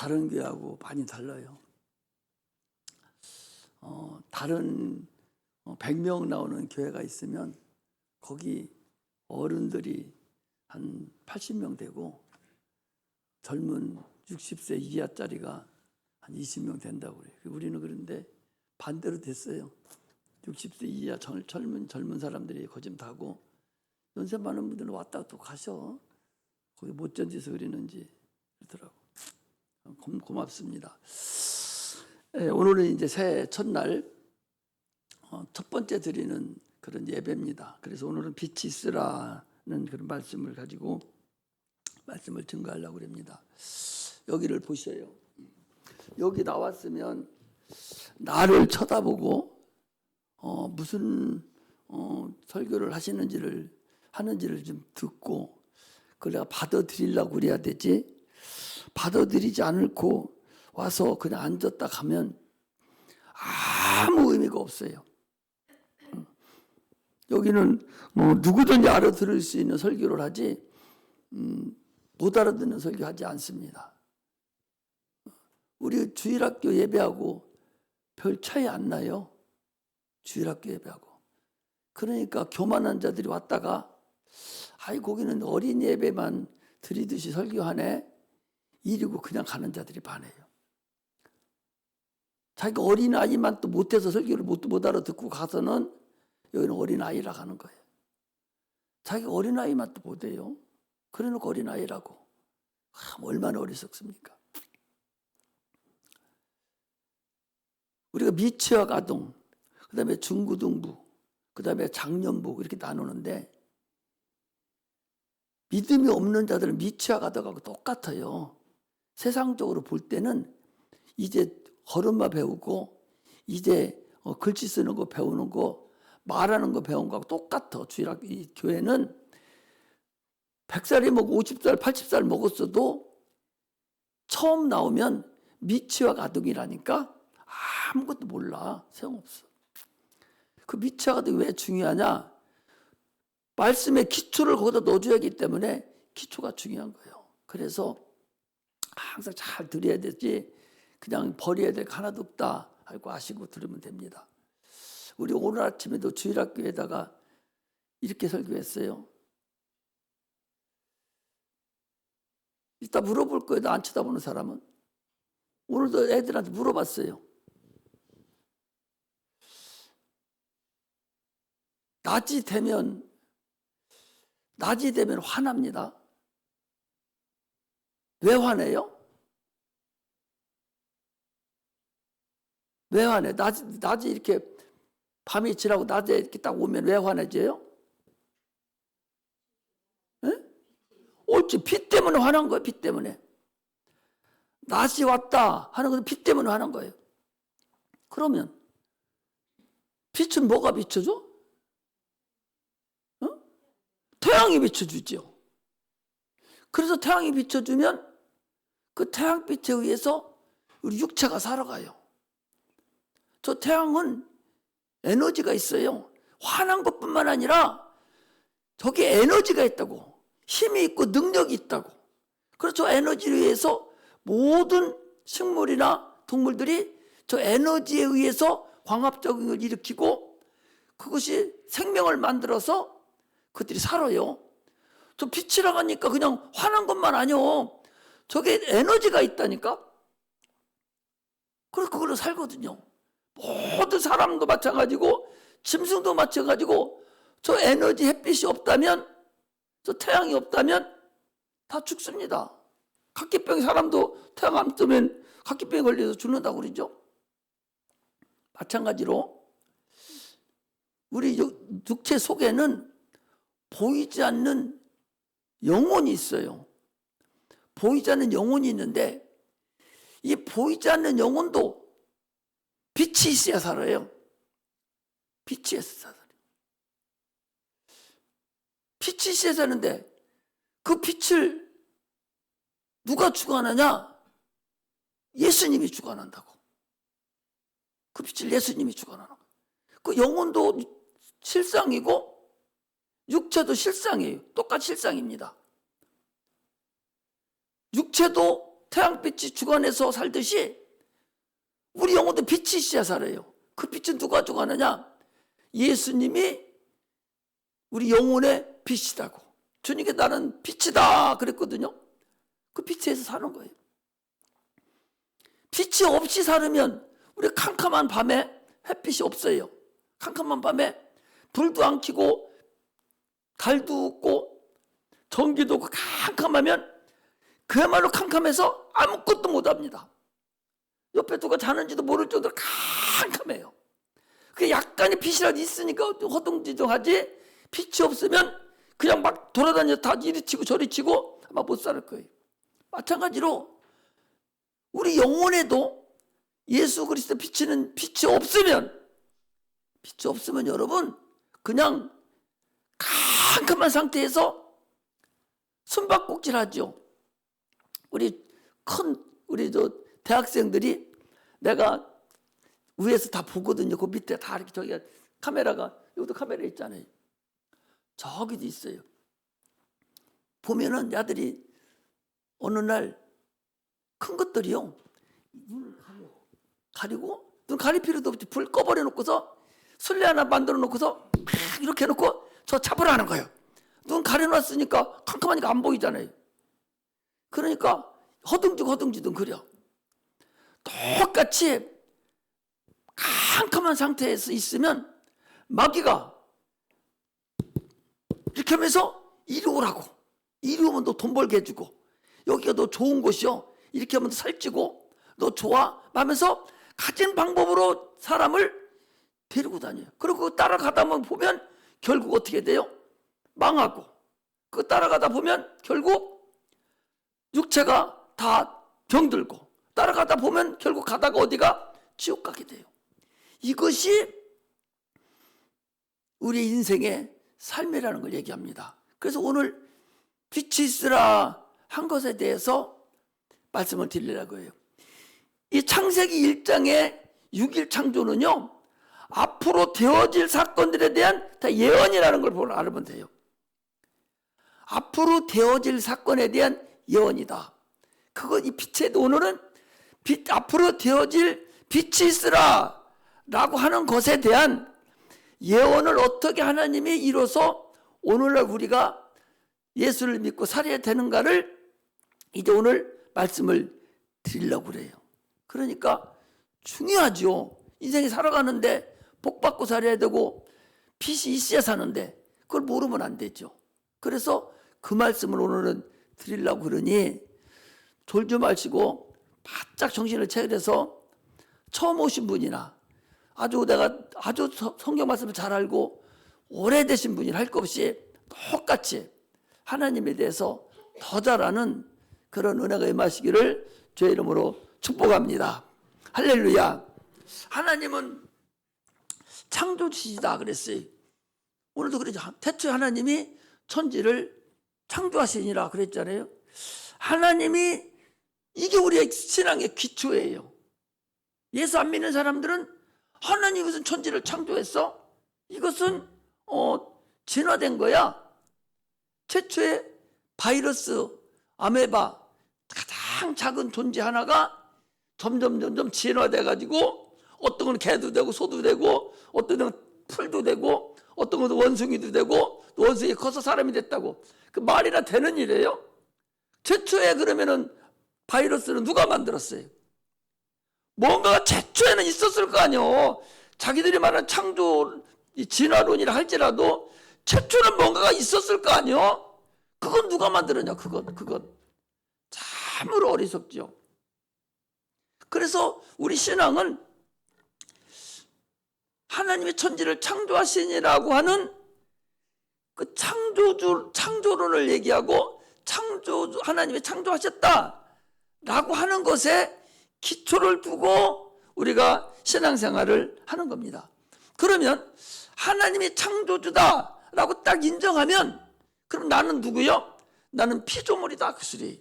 다른 교회하고 많이 달라요. 다른 100명 나오는 교회가 있으면 거기 어른들이 한 80명 되고 젊은 60세 이하짜리가 한 20명 된다고 그래요. 우리는 그런데 반대로 됐어요. 60세 이하 젊은 사람들이 거짓 타고 연세 많은 분들은 왔다 또 가셔. 거기 못 견디서 그러는지 그러더라고. 고맙습니다. 오늘은 이제 새해 첫날 첫 번째 드리는 그런 예배입니다. 그래서 오늘은 빛이 있으라는 그런 말씀을 가지고 말씀을 증거하려고 합니다. 여기를 보셔요. 여기 나왔으면 나를 쳐다보고 무슨 설교를 하는지를 좀 듣고 그걸 내가 받아들이려고 그래야 되지. 받아들이지 않고 와서 그냥 앉았다 가면 아무 의미가 없어요. 여기는 뭐 누구든지 알아들을 수 있는 설교를 하지 못 알아듣는 설교하지 않습니다. 우리 주일학교 예배하고 별 차이 안 나요. 주일학교 예배하고. 그러니까 교만한 자들이 왔다가 거기는 어린 예배만 드리듯이 설교하네 이러고 그냥 가는 자들이 많아요. 자기가 어린아이만 또 못해서 설교를 못 알아듣고 가서는 여기는 어린아이라 하는 거예요. 자기가 어린아이만 또 못해요. 그래놓고 어린아이라고. 얼마나 어리석습니까? 우리가 미취학 아동, 그 다음에 중고등부, 그 다음에 장년부 이렇게 나누는데 믿음이 없는 자들은 미취학 아동하고 똑같아요. 세상적으로 볼 때는 이제 걸음마 배우고 이제 글씨 쓰는 거 배우는 거 말하는 거 배운 거하고 똑같아. 이 교회는 100살이 먹고 50살 80살 먹었어도 처음 나오면 미취학 아동이라니까 아무것도 몰라. 소용없어. 그 미취학 아동이 왜 중요하냐? 말씀의 기초를 거기다 넣어줘야 하기 때문에 기초가 중요한 거예요. 그래서 항상 잘 들어야 되지 그냥 버려야 될 거 하나도 없다 알고 아시고 들으면 됩니다. 우리 오늘 아침에도 주일학교에다가 이렇게 설교했어요. 이따 물어볼 거예요. 안 쳐다보는 사람은. 오늘도 애들한테 물어봤어요. 낮이 되면 화납니다. 왜 화내요? 왜 화내? 낮이 이렇게 밤이 지나고 낮에 이렇게 딱 오면 왜 화내져요? 옳지. 비 때문에 화난 거예요. 비 때문에. 낮이 왔다 하는 것은 비 때문에 화난 거예요. 그러면 빛은 뭐가 비춰줘? 태양이 비춰주죠. 그래서 태양이 비춰주면 그 태양빛에 의해서 우리 육체가 살아가요. 저 태양은 에너지가 있어요. 화난 것뿐만 아니라 저게 에너지가 있다고. 힘이 있고 능력이 있다고. 그래서 저 에너지에 의해서 모든 식물이나 동물들이 저 에너지에 의해서 광합작용을 일으키고 그것이 생명을 만들어서 그들이 살아요. 저 빛이라고 하니까 그냥 화난 것만 아니요. 저게 에너지가 있다니까. 그래서 그걸로 살거든요. 모든 사람도 마찬가지고 짐승도 마찬가지고 저 에너지 햇빛이 없다면 저 태양이 없다면 다 죽습니다. 각기병 사람도 태양 안 뜨면 각기병에 걸려서 죽는다고 그러죠. 마찬가지로 우리 육체 속에는 보이지 않는 영혼이 있어요. 보이지 않는 영혼이 있는데 이 보이지 않는 영혼도 빛이 있어야 살아요. 빛이 있어야 살아요. 빛이 있어야 사는데 그 빛을 누가 주관하냐? 예수님이 주관한다고. 그 빛을 예수님이 주관하는 거예요. 그 영혼도 실상이고 육체도 실상이에요. 똑같이 실상입니다. 육체도 태양빛이 주관해서 살듯이 우리 영혼도 빛이 있어야 살아요. 그 빛은 누가 주관하냐? 예수님이 우리 영혼의 빛이라고. 주님께 나는 빛이다 그랬거든요. 그 빛에서 사는 거예요. 빛이 없이 살으면 우리 캄캄한 밤에 햇빛이 없어요. 캄캄한 밤에 불도 안 켜고 달도 없고 전기도 없고 캄캄하면 그야말로 캄캄해서 아무것도 못합니다. 옆에 누가 자는지도 모를 정도로 캄캄해요. 그 약간의 빛이라도 있으니까 허둥지둥하지, 빛이 없으면 그냥 막 돌아다녀 다 이리 치고 저리 치고 아마 못 살 거예요. 마찬가지로 우리 영혼에도 예수 그리스도 비치는 빛이 없으면 여러분 그냥 캄캄한 상태에서 숨바꼭질하죠. 우리 저 대학생들이 내가 위에서 다 보거든요. 그 밑에 다 이렇게 저기 카메라가, 여기도 카메라 있잖아요. 저기도 있어요. 보면은 야들이 어느 날 큰 것들이요, 눈을 가리고 눈 가릴 필요도 없이 불 꺼버려 놓고서 술래 하나 만들어 놓고서 이렇게 해놓고 저 잡으라 하는 거예요. 눈 가려놨으니까 캄캄하니까 안 보이잖아요. 그러니까 허둥지둥 그려. 똑같이 캄캄한 상태에서 있으면 마귀가 이렇게 하면서 이리 오라고. 이리 오면 너 돈 벌게 해주고, 여기가 너 좋은 곳이요, 이렇게 하면 너 살찌고 너 좋아 하면서 가진 방법으로 사람을 데리고 다녀요. 그리고 따라가다 보면 결국 어떻게 돼요? 망하고. 그 따라가다 보면 결국 육체가 다 병들고, 따라가다 보면 결국 가다가 어디가? 지옥 가게 돼요. 이것이 우리 인생의 삶이라는 걸 얘기합니다. 그래서 오늘 빛이 있으라 한 것에 대해서 말씀을 드리려고 해요. 이 창세기 1장의 6일 창조는요, 앞으로 되어질 사건들에 대한 다 예언이라는 걸 알아보면 돼요. 앞으로 되어질 사건에 대한 예언이다. 그거 이 빛의 오늘은 앞으로 되어질 빛이 있으라 라고 하는 것에 대한 예언을 어떻게 하나님이 이뤄서 오늘날 우리가 예수를 믿고 살아야 되는가를 이제 오늘 말씀을 드리려고 그래요. 그러니까 중요하죠. 인생이 살아가는데 복 받고 살아야 되고 빛이 있어야 사는데 그걸 모르면 안 되죠. 그래서 그 말씀을 오늘은 드리려고 그러니 졸지 마시고 바짝 정신을 차려서 처음 오신 분이나 내가 아주 성경 말씀을 잘 알고 오래되신 분이나 할 것 없이 똑같이 하나님에 대해서 더 잘 아는 그런 은혜가 임하시기를 주의 이름으로 축복합니다. 할렐루야. 하나님은 창조주시다 그랬어요. 오늘도 그러죠. 태초에 하나님이 천지를 창조하시니라 그랬잖아요. 하나님이, 이게 우리의 신앙의 기초예요. 예수 안 믿는 사람들은 하나님이 무슨 천지를 창조했어? 이것은 진화된 거야. 최초의 바이러스, 아메바, 가장 작은 존재 하나가 점점 진화돼 가지고 어떤 건 개도 되고 소도 되고 어떤 건 풀도 되고 어떤 건 원숭이도 되고 원숭이 커서 사람이 됐다고. 그 말이나 되는 일이에요? 최초에 그러면은 바이러스는 누가 만들었어요? 뭔가가 최초에는 있었을 거 아니에요. 자기들이 말하는 창조 진화론이라 할지라도 최초는 뭔가가 있었을 거 아니에요. 그건 누가 만들었냐? 그건 참으로 어리석죠. 그래서 우리 신앙은 하나님의 천지를 창조하시니라고 하는 그 창조론을 얘기하고 하나님이 창조하셨다라고 하는 것에 기초를 두고 우리가 신앙생활을 하는 겁니다. 그러면 하나님이 창조주다라고 딱 인정하면 그럼 나는 누구요? 나는 피조물이다 그 소리.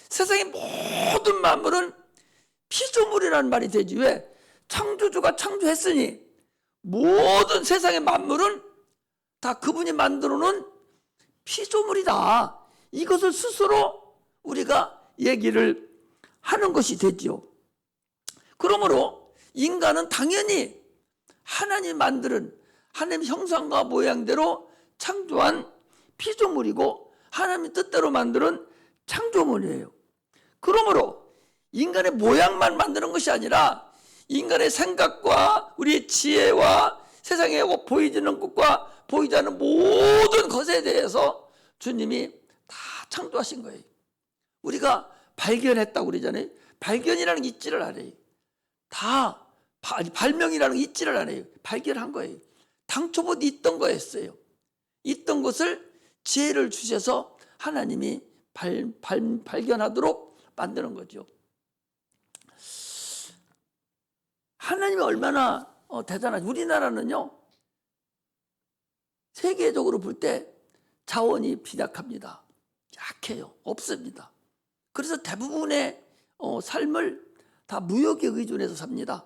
세상의 모든 만물은 피조물이라는 말이 되지. 왜? 창조주가 창조했으니 모든 세상의 만물은 다 그분이 만들어 놓은 피조물이다. 이것을 스스로 우리가 얘기를 하는 것이 되지요. 그러므로 인간은 당연히 하나님 만드는 하나님 형상과 모양대로 창조한 피조물이고 하나님 뜻대로 만드는 창조물이에요. 그러므로 인간의 모양만 만드는 것이 아니라 인간의 생각과 우리의 지혜와 세상에 보이지는 것과 보이지 않는 모든 것에 대해서 주님이 다 창조하신 거예요. 우리가 발견했다고 그러잖아요. 발견이라는 게 있지를 않아요. 다 발명이라는 게 있지를 않아요. 발견한 거예요. 당초부터 있던 거였어요. 있던 것을 지혜를 주셔서 하나님이 발견하도록 만드는 거죠. 하나님이 얼마나 대단하지. 우리나라는요, 세계적으로 볼 때 자원이 빈약합니다. 약해요. 없습니다. 그래서 대부분의 삶을 다 무역에 의존해서 삽니다.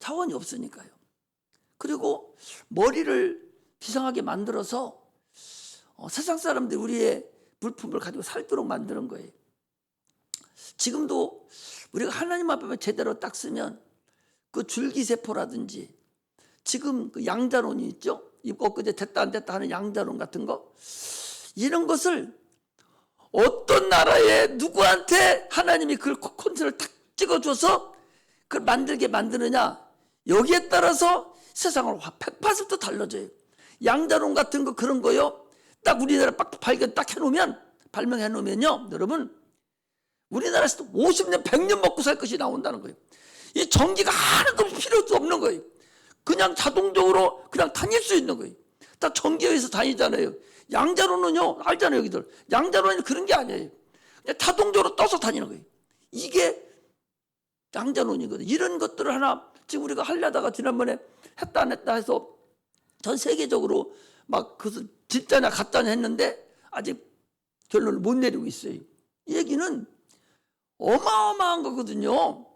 자원이 없으니까요. 그리고 머리를 비상하게 만들어서 세상 사람들이 우리의 물품을 가지고 살도록 만드는 거예요. 지금도 우리가 하나님 앞에 제대로 딱 쓰면 그 줄기세포라든지 지금 그 양자론이 있죠. 엊그제 됐다 안 됐다 하는 양자론 같은 거, 이런 것을 어떤 나라에 누구한테 하나님이 그 콘서트를 딱 찍어줘서 그걸 만들게 만드느냐, 여기에 따라서 세상을 100% 달라져요. 양자론 같은 거 그런 거요. 딱 우리나라 발견 딱 해놓으면, 발명해 놓으면요, 여러분, 우리나라에서도 50년 100년 먹고 살 것이 나온다는 거예요. 이 전기가 하나도 필요도 없는 거예요. 그냥 자동적으로 그냥 다닐 수 있는 거예요. 다 전기에 의해서 다니잖아요. 양자론은요, 알잖아요, 여기들. 양자론은 그런 게 아니에요. 그냥 자동적으로 떠서 다니는 거예요. 이게 양자론이거든요. 이런 것들을 하나 지금 우리가 하려다가 지난번에 했다 안 했다 해서 전 세계적으로 막 그것을 진짜냐 가짜냐 했는데 아직 결론을 못 내리고 있어요. 이 얘기는 어마어마한 거거든요.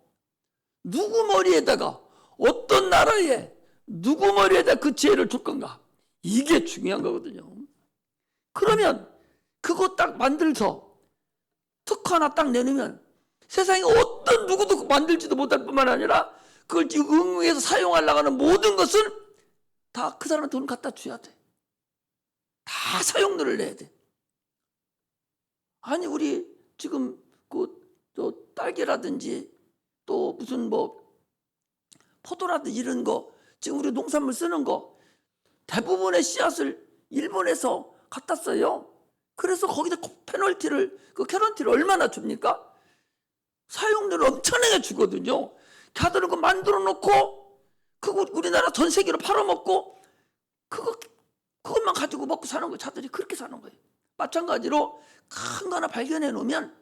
누구 머리에다가, 어떤 나라에 누구 머리에다 그 지혜를 줄 건가, 이게 중요한 거거든요. 그러면 그거 딱 만들어서 특허 하나 딱 내놓으면 세상에 어떤 누구도 만들지도 못할 뿐만 아니라 그걸 응용해서 사용하려고 하는 모든 것을 다 그 사람한테 돈 갖다 줘야 돼. 다 사용료를 내야 돼. 아니 우리 지금 저 딸기라든지 또 무슨 포도라든지 이런 거, 지금 우리 농산물 쓰는 거 대부분의 씨앗을 일본에서 갖다 써요. 그래서 거기다 페널티를, 그 캐런티를 얼마나 줍니까? 사용료를 엄청나게 주거든요. 걔들은 그 만들어 놓고 그거 우리나라 전 세계로 팔아먹고 그것만 가지고 먹고 사는 거예요. 자들이 그렇게 사는 거예요. 마찬가지로 큰 거 하나 발견해 놓으면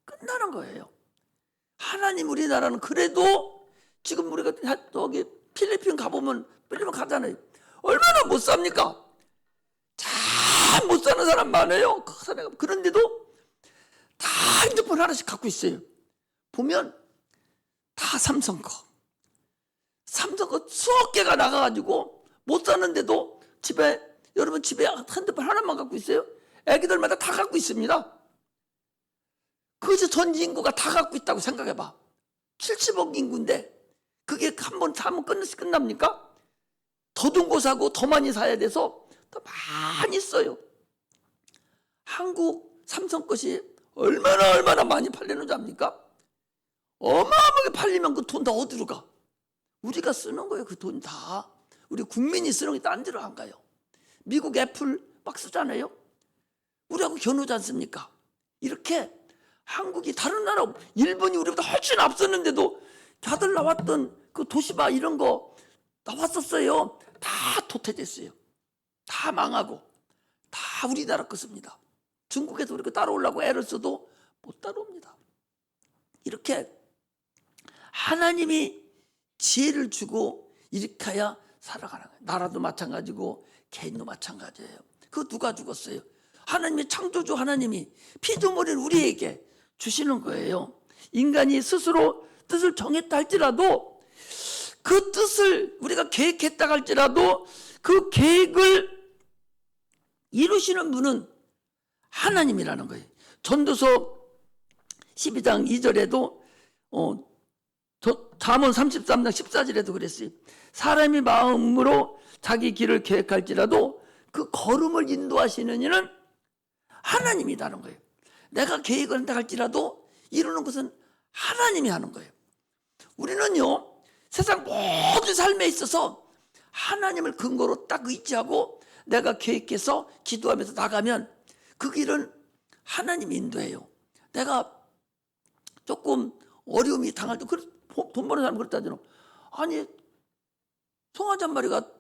끝나는 거예요. 하나님, 우리나라는 그래도 지금 우리가 저기 필리핀 가보면, 필리핀 가잖아요. 얼마나 못 삽니까? 잘 못 사는 사람 많아요. 그런데도 다 핸드폰 하나씩 갖고 있어요. 보면 다 삼성 거 수억 개가 나가가지고 못 사는데도 여러분 집에 핸드폰 하나만 갖고 있어요. 애기들마다 다 갖고 있습니다. 그래서 전 인구가 다 갖고 있다고 생각해봐. 70억 인구인데 그게 한 번 사면 끝납니까? 더 든 거 사고 더 많이 사야 돼서 더 많이 써요. 한국 삼성 것이 얼마나 많이 팔리는지 압니까? 어마어마하게 팔리면 그 돈 다 어디로 가? 우리가 쓰는 거예요. 그 돈 다. 우리 국민이 쓰는 게 딴 데로 안 가요. 미국 애플 막 쓰잖아요. 우리하고 겨누지 않습니까? 이렇게 한국이 다른 나라, 일본이 우리보다 훨씬 앞섰는데도 다들 나왔던 그 도시바 이런 거 나왔었어요. 다 도태됐어요. 다 망하고 다 우리나라 거 씁니다. 중국에서 우리가 따라오려고 애를 써도 못 따라옵니다. 이렇게 하나님이 지혜를 주고 이렇게 해야 살아가는 거예요. 나라도 마찬가지고 개인도 마찬가지예요. 그거 누가 죽었어요? 하나님의 창조주, 하나님이 피조물인 우리에게 주시는 거예요. 인간이 스스로 뜻을 정했다 할지라도 그 뜻을 우리가 계획했다 할지라도 그 계획을 이루시는 분은 하나님이라는 거예요. 전도서 12장 2절에도 잠언 33장 14절에도 그랬어요. 사람이 마음으로 자기 길을 계획할지라도 그 걸음을 인도하시는 이는 하나님이라는 거예요. 내가 계획을 한다 할지라도 이루는 것은 하나님이 하는 거예요. 우리는요, 세상 모든 삶에 있어서 하나님을 근거로 딱 의지하고 내가 계획해서 기도하면서 나가면 그 길은 하나님이 인도해요. 내가 조금 어려움이 당할 때 돈 버는 사람 그렇다잖아. 아니, 송아지 한 마리가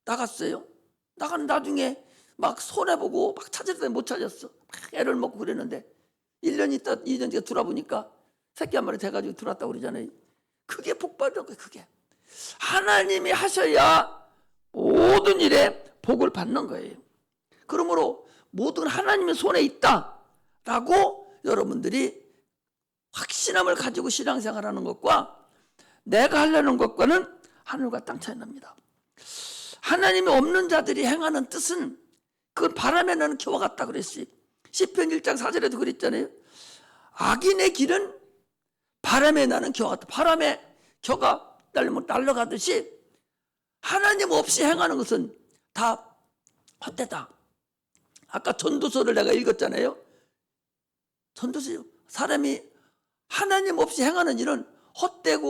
나갔어요. 나가는 나중에 막 손해보고 막 찾았더니 못 찾았어. 막 애를 먹고 그랬는데 1년 있다 2년 뒤에 돌아보니까 새끼 한 마리 돼가지고 들어왔다고 그러잖아요. 그게 복 받은 거예요. 그게 하나님이 하셔야 모든 일에 복을 받는 거예요. 그러므로 모든 하나님의 손에 있다라고 여러분들이 확신함을 가지고 신앙생활하는 것과 내가 하려는 것과는 하늘과 땅 차이 납니다. 하나님이 없는 자들이 행하는 뜻은 그건 바람에 나는 겨와 같다 그랬어요. 시편 1장 4절에도 그랬잖아요. 악인의 길은 바람에 나는 겨와 같다. 바람에 겨가 날아가듯이 하나님 없이 행하는 것은 다 헛되다. 아까 전도서를 내가 읽었잖아요. 전도서 사람이 하나님 없이 행하는 일은 헛되니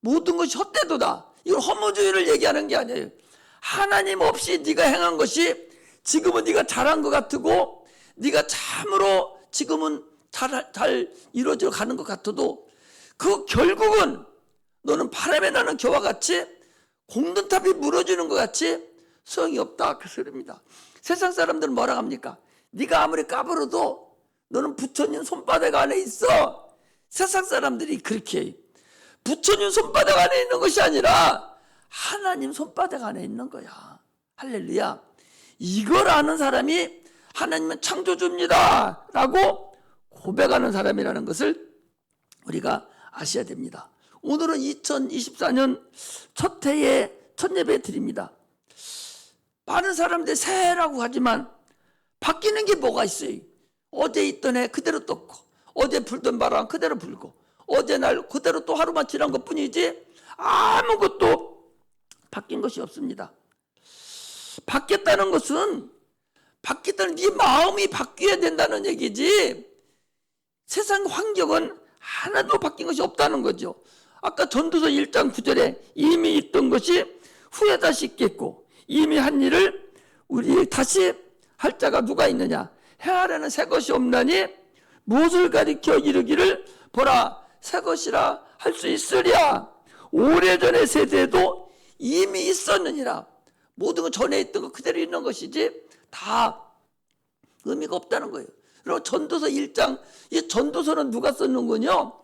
모든 것이 헛되도다. 이걸 허무주의를 얘기하는 게 아니에요. 하나님 없이 네가 행한 것이 지금은 네가 잘한 것 같고 네가 참으로 지금은 잘 이루어져 가는 것 같아도 그 결국은 너는 바람에 나는 겨와 같이 공든탑이 무너지는 것 같이 소용이 없다. 그 소리입니다. 세상 사람들은 뭐라 합니까? 네가 아무리 까불어도 너는 부처님 손바닥 안에 있어. 세상 사람들이 그렇게 해요. 부처님 손바닥 안에 있는 것이 아니라 하나님 손바닥 안에 있는 거야. 할렐루야. 이걸 아는 사람이 하나님은 창조주입니다 라고 고백하는 사람이라는 것을 우리가 아셔야 됩니다. 오늘은 2024년 첫 해의 첫 예배 드립니다. 많은 사람들이 새해라고 하지만 바뀌는 게 뭐가 있어요? 어제 있던 해 그대로 떴고 어제 불던 바람 그대로 불고 어제 날 그대로 또 하루만 지난 것뿐이지 아무것도 바뀐 것이 없습니다. 바뀌었다는 것은 네 마음이 바뀌어야 된다는 얘기지 세상 환경은 하나도 바뀐 것이 없다는 거죠. 아까 전도서 1장 9절에 이미 있던 것이 후에 다시 있겠고 이미 한 일을 우리 다시 할 자가 누가 있느냐. 해 아래는 새 것이 없나니 무엇을 가리켜 이르기를 보라 새 것이라 할 수 있으랴. 오래전의 세대도 이미 있었느니라. 모든 것 전에 있던 거 그대로 있는 것이지 다 의미가 없다는 거예요. 그리고 전도서 1장, 이 전도서는 누가 썼는군요?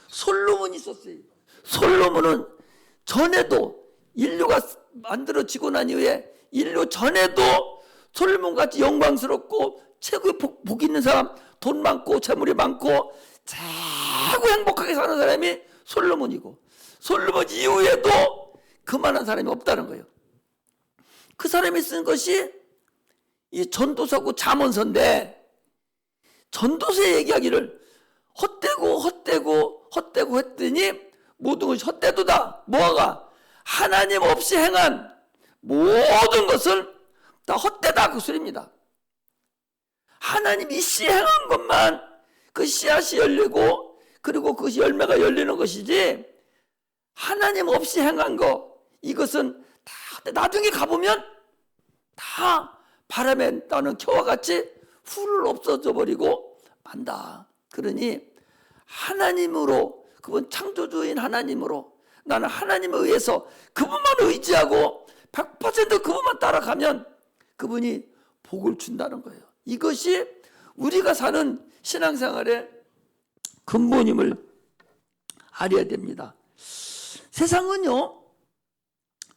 솔로몬이 썼어요. 솔로몬은 전에도 인류가 만들어지고 난 이후에 인류 전에도 솔로몬같이 영광스럽고 최고의 복 있는 사람, 돈 많고 재물이 많고 최고 행복하게 사는 사람이 솔로몬이고 솔로몬 이후에도 그만한 사람이 없다는 거예요. 그 사람이 쓴 것이 이 전도서고 잠언서인데 전도서에 얘기하기를 헛되고 했더니 모든 것이 헛되도다. 뭐가? 하나님 없이 행한 모든 것을 다 헛되다 그 소리입니다. 하나님이 시행한 것만 그 씨앗이 열리고 그리고 그것이 열매가 열리는 것이지 하나님 없이 행한 거 이것은 다 나중에 가보면 다 바람에 나는 겨와 같이 훌 없어져 버리고 만다. 그러니 하나님으로 그분 창조주인 하나님으로 나는 하나님에 의해서 그분만 의지하고 100% 그분만 따라가면 그분이 복을 준다는 거예요. 이것이 우리가 사는 신앙생활의 근본임을 알아야 됩니다. 세상은요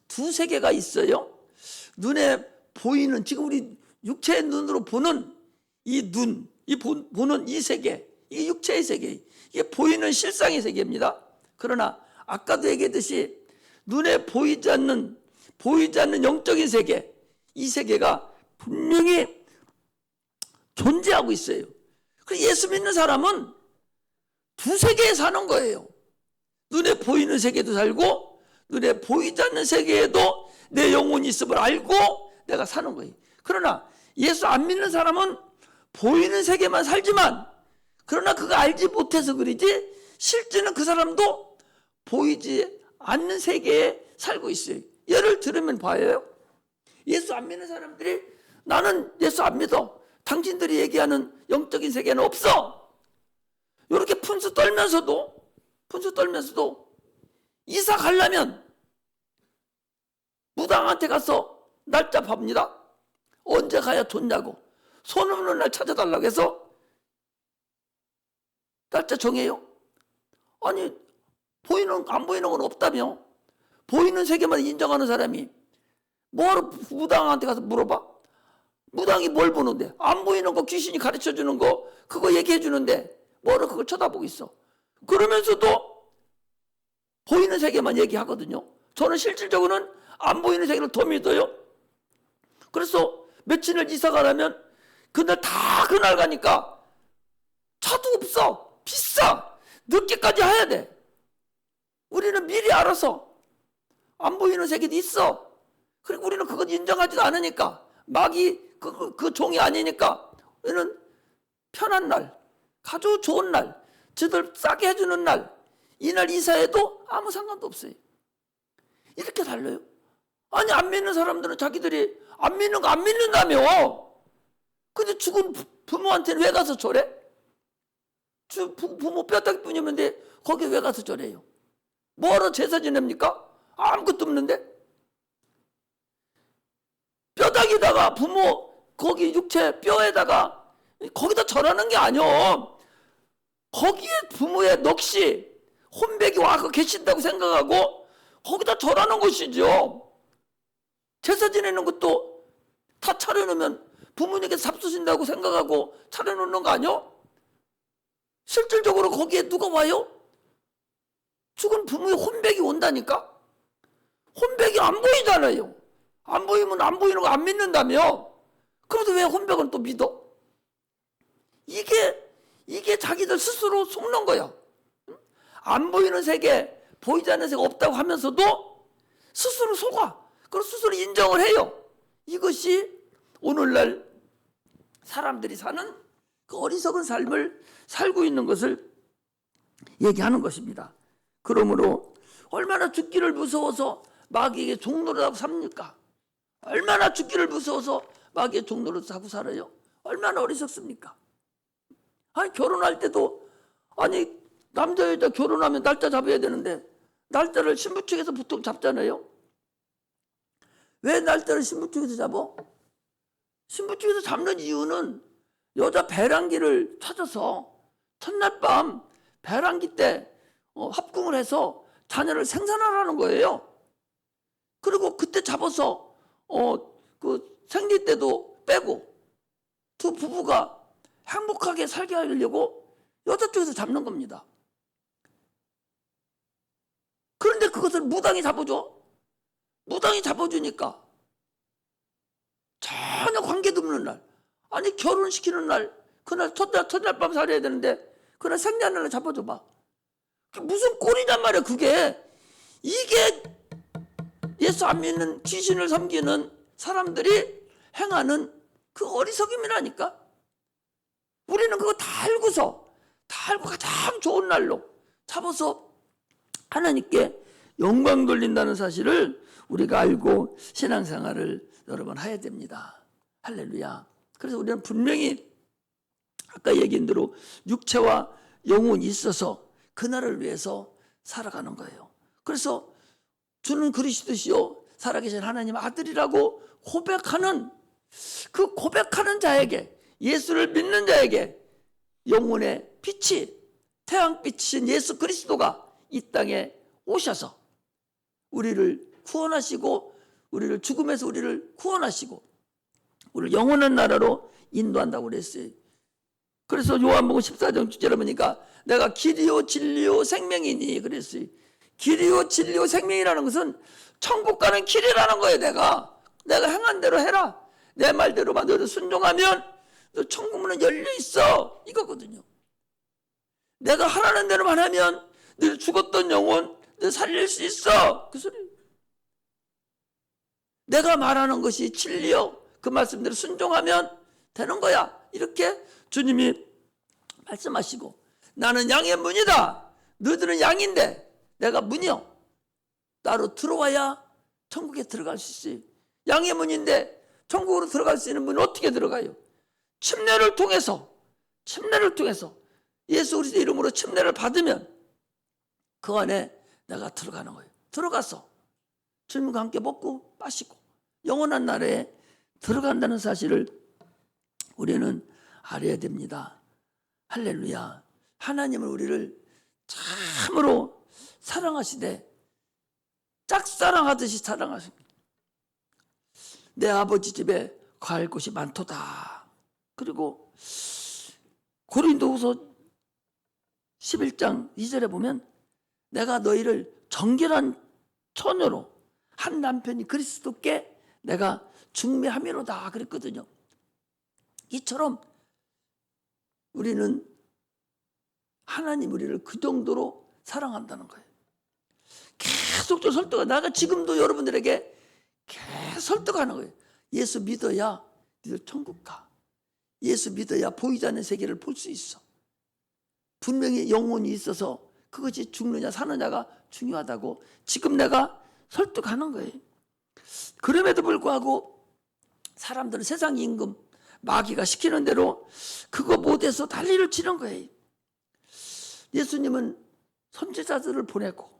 두 세계가 있어요. 눈에 보이는 지금 우리 육체의 눈으로 보는 이 눈, 보는 이 세계, 이 육체의 세계, 이게 보이는 실상의 세계입니다. 그러나 아까도 얘기했듯이 눈에 보이지 않는 영적인 세계, 이 세계가 분명히 존재하고 있어요. 예수 믿는 사람은 두 세계에 사는 거예요. 눈에 보이는 세계도 살고 눈에 보이지 않는 세계에도 내 영혼이 있음을 알고 내가 사는 거예요. 그러나 예수 안 믿는 사람은 보이는 세계만 살지만, 그러나 그거 알지 못해서 그러지 실제는 그 사람도 보이지 않는 세계에 살고 있어요. 예를 들으면 봐요. 예수 안 믿는 사람들이 나는 예수 안 믿어, 당신들이 얘기하는 영적인 세계는 없어, 이렇게 분수 떨면서도 이사 가려면 무당한테 가서 날짜 팝니다. 언제 가야 좋냐고 손 없는 날 찾아달라고 해서 날짜 정해요. 아니 안 보이는 건 없다며. 보이는 세계만 인정하는 사람이 뭐하러 무당한테 가서 물어봐? 무당이 뭘 보는데? 안 보이는 거 귀신이 가르쳐주는 거 그거 얘기해 주는데 뭐하러 그걸 쳐다보고 있어? 그러면서도 보이는 세계만 얘기하거든요. 저는 실질적으로는 안 보이는 세계를 더 믿어요. 그래서 며칠을 이사 가려면 그날 가니까 차도 없어, 비싸, 늦게까지 해야 돼. 우리는 미리 알아서 안 보이는 세계도 있어. 그리고 우리는 그건 인정하지도 않으니까, 막이 그 종이 아니니까 우리는 편한 날, 아주 좋은 날, 저들 싸게 해주는 날, 이날 이사해도 아무 상관도 없어요. 이렇게 달라요. 아니 안 믿는 사람들은 자기들이 안 믿는 거 안 믿는다며. 근데 죽은 부모한테는 왜 가서 절해? 부모 뼈다귀 뿐이면 거기 왜 가서 절해요? 뭐하러 제사 지냅니까? 아무것도 없는데? 뼈다귀다가 부모 거기 육체 뼈에다가 거기다 절하는 게 아니오. 거기에 부모의 넋이 혼백이 와서 계신다고 생각하고 거기다 절하는 것이죠. 제사 지내는 것도 다 차려놓으면 부모님께 잡수신다고 생각하고 차려놓는 거 아니요? 실질적으로 거기에 누가 와요? 죽은 부모의 혼백이 온다니까? 혼백이 안 보이잖아요. 안 보이면 안 보이는 거 안 믿는다며. 그래도 왜 혼백은 또 믿어? 이게 자기들 스스로 속는 거야. 안 보이는 세계, 보이지 않는 세계 없다고 하면서도 스스로 속아. 그리고 스스로 인정을 해요. 이것이 오늘날 사람들이 사는 그 어리석은 삶을 살고 있는 것을 얘기하는 것입니다. 그러므로 얼마나 죽기를 무서워서 마귀에게 종노릇하고 삽니까? 얼마나 죽기를 무서워서 마귀의 종노릇하고 살아요? 얼마나 어리석습니까? 아니 결혼할 때도, 아니 남자 여자 결혼하면 날짜 잡아야 되는데 날짜를 신부 측에서 보통 잡잖아요. 왜 날짜를 신부 측에서 잡어? 신부 측에서 잡는 이유는 여자 배란기를 찾아서 첫날 밤 배란기 때 합궁을 해서 자녀를 생산하라는 거예요. 그리고 그때 잡아서 그 생리 때도 빼고 두 부부가 행복하게 살게 하려고 여자 쪽에서 잡는 겁니다. 그런데 그것을 무당이 잡아줘. 무당이 잡아주니까 전혀 관계도 없는 날, 아니 결혼시키는 날, 그날 첫날 밤 살아야 되는데 그날 생리하는 날 잡아줘봐. 무슨 꼴이란 말이야 그게. 이게 예수 안 믿는 귀신을 섬기는 사람들이 행하는 그 어리석음이라니까. 우리는 그거 다 알고 가장 좋은 날로 잡아서 하나님께 영광 돌린다는 사실을 우리가 알고 신앙생활을 여러 번 해야 됩니다. 할렐루야. 그래서 우리는 분명히 아까 얘기한 대로 육체와 영혼이 있어서 그날을 위해서 살아가는 거예요. 그래서 주는 그리스도시요 살아계신 하나님 아들이라고 고백하는 그 고백하는 자에게, 예수를 믿는 자에게 영혼의 빛이, 태양빛이신 예수 그리스도가 이 땅에 오셔서 우리를 구원하시고, 우리를 죽음에서 우리를 구원하시고 우리를 영원한 나라로 인도한다고 그랬어요. 그래서 요한복음 14장 6절에 보니까 내가 길이요 진리요 생명이니 그랬어요. 길이요 진리요 생명이라는 것은 천국 가는 길이라는 거예요. 내가 행한 대로 해라. 내 말대로만 너를 순종하면 너 천국 문은 열려 있어. 이거거든요. 내가 하라는 대로만 하면 늘 죽었던 영혼 늘 살릴 수 있어. 그 소리. 내가 말하는 것이 진리요. 그 말씀대로 순종하면 되는 거야. 이렇게 주님이 말씀하시고, 나는 양의 문이다. 너희들은 양인데 내가 문이요. 나로 들어와야 천국에 들어갈 수 있어요. 양의 문인데 천국으로 들어갈 수 있는 문은 어떻게 들어가요? 침례를 통해서 예수 그리스도 이름으로 침례를 받으면 그 안에 내가 들어가는 거예요. 들어가서 주님과 함께 먹고 마시고 영원한 나라에 들어간다는 사실을 우리는 알아야 됩니다. 할렐루야. 하나님은 우리를 참으로 사랑하시되 짝사랑하듯이 사랑하십니다. 내 아버지 집에 갈 곳이 많도다. 그리고 고린도후서 11장 2절에 보면 내가 너희를 정결한 처녀로 한 남편이 그리스도께 내가 중매함이로다 그랬거든요. 이처럼 우리는 하나님 우리를 그 정도로 사랑한다는 거예요. 계속적으로 설득하, 내가 지금도 여러분들에게 계속 설득하는 거예요. 예수 믿어야 너희들 천국 가. 예수 믿어야 보이지 않는 세계를 볼 수 있어. 분명히 영혼이 있어서 그것이 죽느냐 사느냐가 중요하다고 지금 내가 설득하는 거예요. 그럼에도 불구하고 사람들은 세상 임금 마귀가 시키는 대로 그거 못해서 난리를 치는 거예요. 예수님은 선지자들을 보내고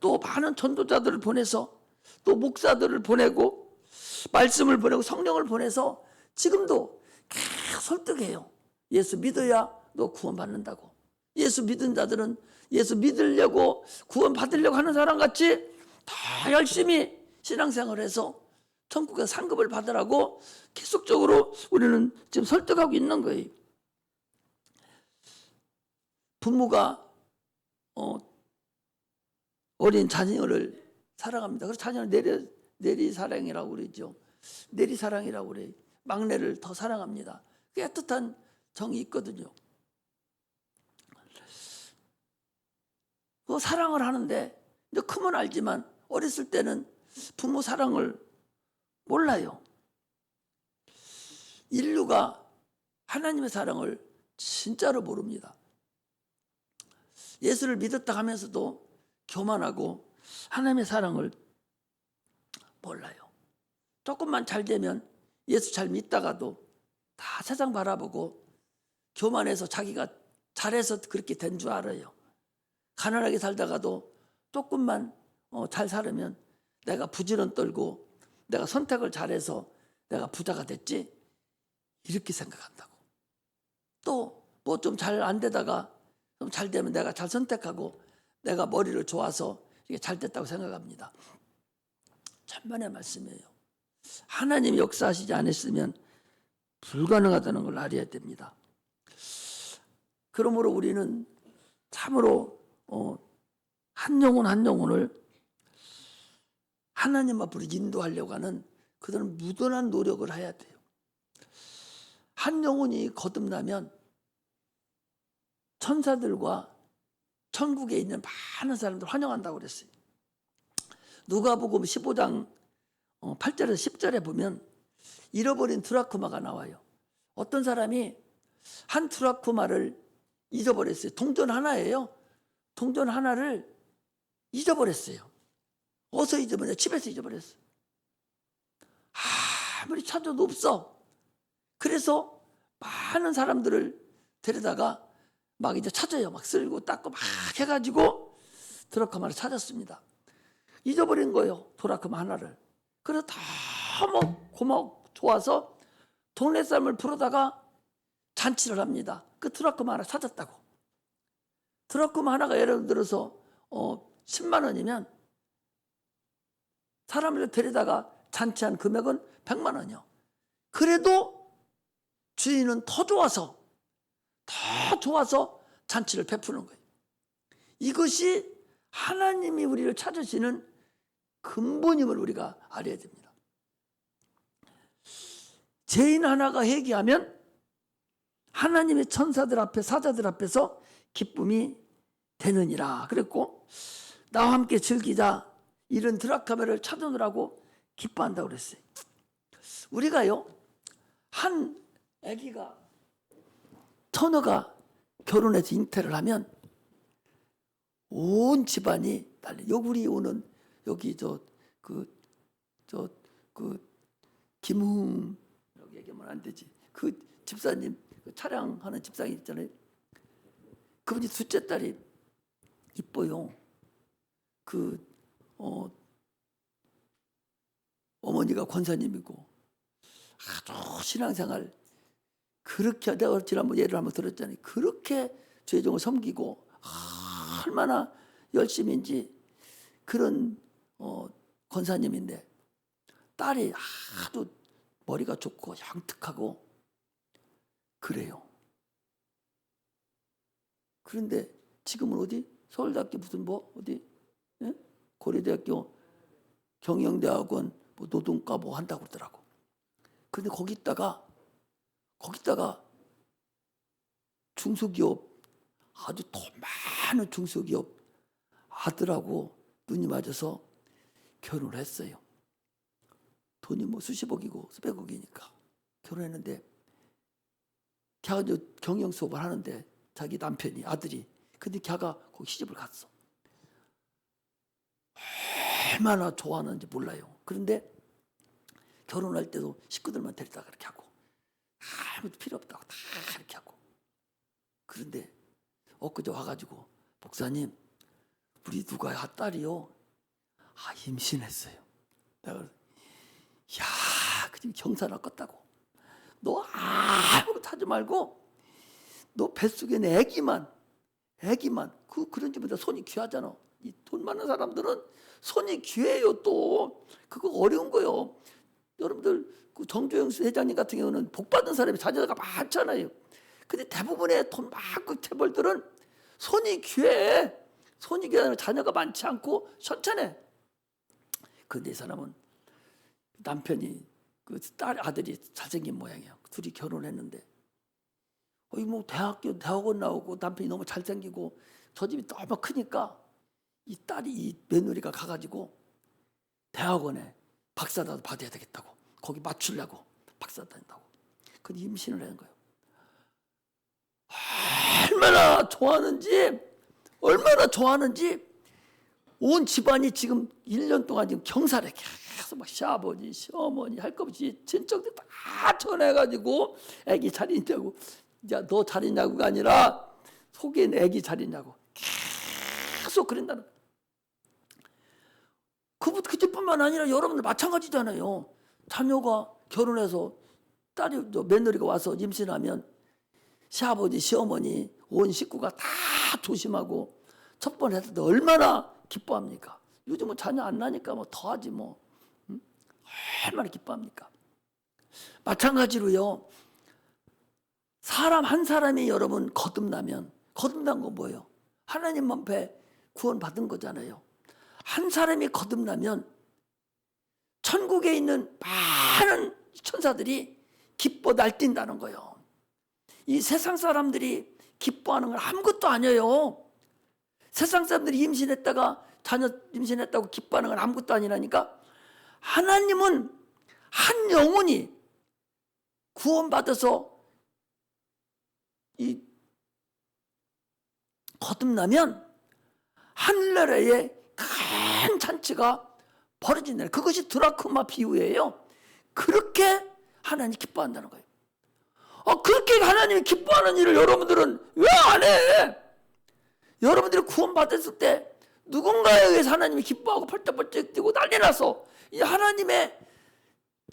또 많은 전도자들을 보내서 또 목사들을 보내고 말씀을 보내고 성령을 보내서 지금도 계속 설득해요. 예수 믿어야 너 구원받는다고. 예수 믿은 자들은 예수 믿으려고 구원받으려고 하는 사람 같이 다 열심히 신앙생활을 해서 천국에 상급을 받으라고 계속적으로 우리는 지금 설득하고 있는 거예요. 부모가 어린 자녀를 사랑합니다. 그래서 자녀를 내리사랑이라고 그러죠. 내리사랑이라고 그래요. 막내를 더 사랑합니다. 그 애틋한 정이 있거든요. 그 사랑을 하는데 이제 크면 알지만 어렸을 때는 부모 사랑을 몰라요. 인류가 하나님의 사랑을 진짜로 모릅니다. 예수를 믿었다 하면서도 교만하고 하나님의 사랑을 몰라요. 조금만 잘 되면 예수 잘 믿다가도 다 세상 바라보고 교만해서 자기가 잘해서 그렇게 된 줄 알아요. 가난하게 살다가도 조금만 잘 살으면 내가 부지런 떨고 내가 선택을 잘해서 내가 부자가 됐지 이렇게 생각한다고. 또 뭐 좀 잘 안 되다가 좀 잘 되면 내가 잘 선택하고 내가 머리를 좋아서 이게 잘 됐다고 생각합니다. 천만의 말씀이에요. 하나님이 역사하시지 않았으면 불가능하다는 걸 알아야 됩니다. 그러므로 우리는 참으로 한 영혼 한 영혼을 하나님 앞으로 인도하려고 하는 그들은 무던한 노력을 해야 돼요. 한 영혼이 거듭나면 천사들과 천국에 있는 많은 사람들 환영한다고 그랬어요. 누가복음 15장 8절에서 10절에 보면 잃어버린 드라크마가 나와요. 어떤 사람이 한 드라크마를 잊어버렸어요. 동전 하나예요. 동전 하나를 잊어버렸어요. 어디서 잊어버렸어요? 집에서 잊어버렸어요. 아무리 찾아도 없어. 그래서 많은 사람들을 데려다가 막 이제 찾아요. 막 쓸고 닦고 막 해가지고 드라크마를 찾았습니다. 잊어버린 거예요. 드라크마 하나를. 그래서 너무 고마워 좋아서 동네 사람을 부르다가 잔치를 합니다. 그 드라크마 하나 찾았다고. 드라크마 하나가 예를 들어서 10만 원이면 사람을 데리다가 잔치한 금액은 100만 원이요. 그래도 주인은 더 좋아서 잔치를 베푸는 거예요. 이것이 하나님이 우리를 찾으시는 근본임을 우리가 알아야 됩니다. 죄인 하나가 회개하면 하나님의 천사들 앞에 사자들 앞에서 기쁨이 되느니라 그랬고, 나와 함께 즐기자, 이런 드라카메를 찾으느라고 기뻐한다고 그랬어요. 우리가요, 한 아기가 처녀가 결혼해서 잉태를 하면 온 집안이 달리. 우리 오는 여기 김웅, 여기 얘기하면 안 되지. 그 집사님, 그 차량하는 집사님 있잖아요. 그분이 둘째 딸이 이뻐요. 어머니가 권사님이고 아주 신앙생활 그렇게, 내가 지난번 예를 한번 들었잖아요. 그렇게 죄종을 섬기고 얼마나 열심인지 그런 권사님인데, 딸이 아주 머리가 좋고 양특하고 그래요. 그런데 지금은 어디? 서울대학교 무슨 어디? 예? 고려대학교 경영대학원 노동과 한다고 그러더라고. 그런데 거기다가 중소기업, 아주 돈 많은 중소기업 아들하고 눈이 맞아서 결혼을 했어요. 돈이 수십억이고 수백억이니까 결혼했는데, 걔가 이제 경영 수업을 하는데 자기 남편이, 아들이, 근데 걔가 거기 시집을 갔어. 얼마나 좋아하는지 몰라요. 그런데 결혼할 때도 식구들만 데리다가 그렇게 하고, 아무도 필요 없다고 다 이렇게 하고. 그런데 엊그제 와가지고, 목사님, 우리 누가 딸이요, 임신했어요. 내가 그냥 경사나 껐다고. 너 아무것도 하지 말고, 너 뱃속에는 애기만 그런 집보다 손이 귀하잖아. 이 돈 많은 사람들은 손이 귀해요. 또 그거 어려운 거요. 여러분들 그 정조영 회장님 같은 경우는 복 받은 사람이 자녀가 많잖아요. 근데 대부분의 돈 많고 재벌들은 손이 귀해. 손이 귀하면 자녀가 많지 않고 현찮해. 근데 이 사람은 남편이 그 아들이 잘생긴 모양이에요. 둘이 결혼했는데, 대학원 나오고 남편이 너무 잘생기고 저 집이 너무 크니까 이 며느리가 가가지고 대학원에 박사도 받아야 되겠다고, 거기 맞추려고 박사 다닌다고. 근데 임신을 한 거예요. 얼마나 좋아하는지 온 집안이 지금 1년 동안 지금 경사를 계속 막 시아버지, 시어머니 할 것 없이 친척들 다 전해가지고 애기 잘 있냐고, 야, 너 잘 있냐고가 아니라 속에 애기 잘 있냐고 계속 그런다는 거예요. 그 집뿐만 아니라 여러분들 마찬가지잖아요. 자녀가 결혼해서 며느리가 와서 임신하면 시아버지, 시어머니, 온 식구가 다 조심하고 첫 번 했을 때 얼마나 기뻐합니까? 요즘은 자녀 안 나니까 더하지 얼마나 기뻐합니까? 마찬가지로요, 사람 한 사람이 여러분 거듭난 건 뭐예요? 하나님 앞에 구원받은 거잖아요. 한 사람이 거듭나면 천국에 있는 많은 천사들이 기뻐 날뛴다는 거예요. 이 세상 사람들이 기뻐하는 건 아무것도 아니에요. 세상 사람들이 자녀 임신했다고 기뻐하는 건 아무것도 아니라니까. 하나님은 한 영혼이 구원받아서 거듭나면 하늘나라에 큰 잔치가 벌어진다. 그것이 드라크마 비유예요. 그렇게 하나님이 기뻐한다는 거예요. 그렇게 하나님이 기뻐하는 일을 여러분들은 왜 안 해? 여러분들이 구원받았을 때 누군가에 의해서 하나님이 기뻐하고 펄쩍펄쩍 뛰고 난리 나서 이 하나님의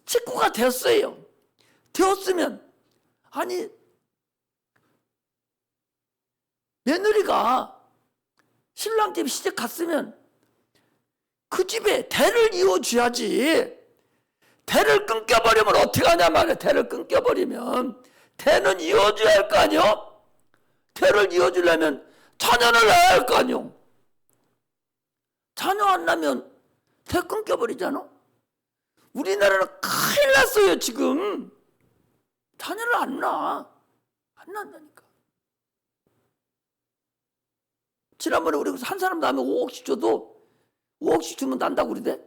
식구가 되었어요. 되었으면, 아니, 며느리가 신랑 집 시집 갔으면 그 집에 대를 이어줘야지. 대를 끊겨버리면 어떻게 하냐 말이야. 대를 끊겨버리면 대는 이어줘야 할 거 아니요? 대를 이어주려면 자녀를 낳아야 할 거 아니요? 자녀 안 나면 대 끊겨버리잖아. 우리나라는 큰일 났어요 지금. 자녀를 안 낳아. 안 난다니까. 지난번에 우리 한 사람 나면 5억씩 줘도 5억씩 주면 난다고 그러대.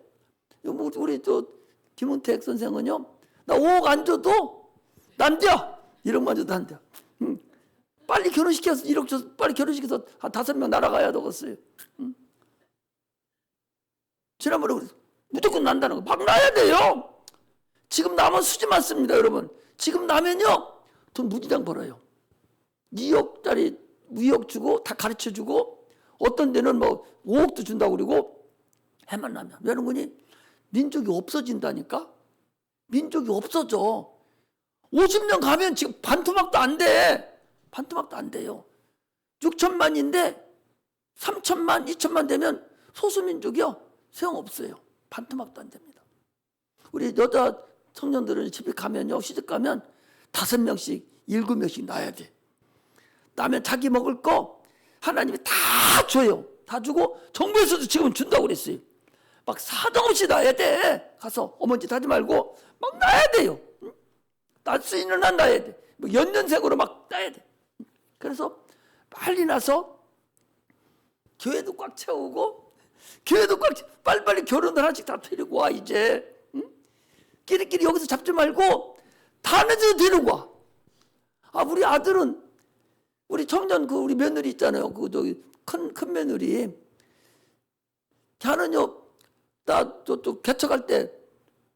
우리 김은택 선생은요, 나 5억 안 줘도 난다. 1억만 줘도 난다. 빨리 결혼시켜서 1억 줘서 빨리 결혼시켜서 한 5명 날아가야 되겠어요. 지난번에 그래서 무조건 난다는 거. 막 나야 돼요. 지금 나면 수지 많습니다, 여러분. 지금 나면요 돈 무지장 벌어요. 2억짜리 2억 주고 다 가르쳐 주고 어떤 데는 뭐 5억도 준다고 그러고 해만 나면. 왜 그런 거니? 민족이 없어진다니까. 민족이 없어져. 50년 가면 지금 반토막도 안 돼. 반토막도 안 돼요. 6천만인데 3천만, 2천만 되면 소수민족이요 소용없어요. 반토막도 안 됩니다. 우리 여자 청년들은 집에 가면요, 시집 가면 5명씩 7명씩 낳아야 돼. 나면 자기 먹을 거 하나님이 다 줘요. 다 주고 정부에서도 지금 준다고 그랬어요. 막 사정없이 낳아야 돼. 가서 어머니 짓 하지 말고 막 낳아야 돼요. 낳을 수 있는 한 낳아야 돼. 뭐 연년생으로 막 낳아야 돼. 그래서 빨리 나서 교회도 꽉 채우고 교회도 꽉 빨리빨리 결혼을 하나씩 다 데리고 와 이제. 응? 끼리끼리 여기서 잡지 말고 다 늦어도 데리고 와. 아, 우리 아들은 우리 청년 우리 며느리 있잖아요. 큰 며느리. 걔는요, 나 또 개척할 때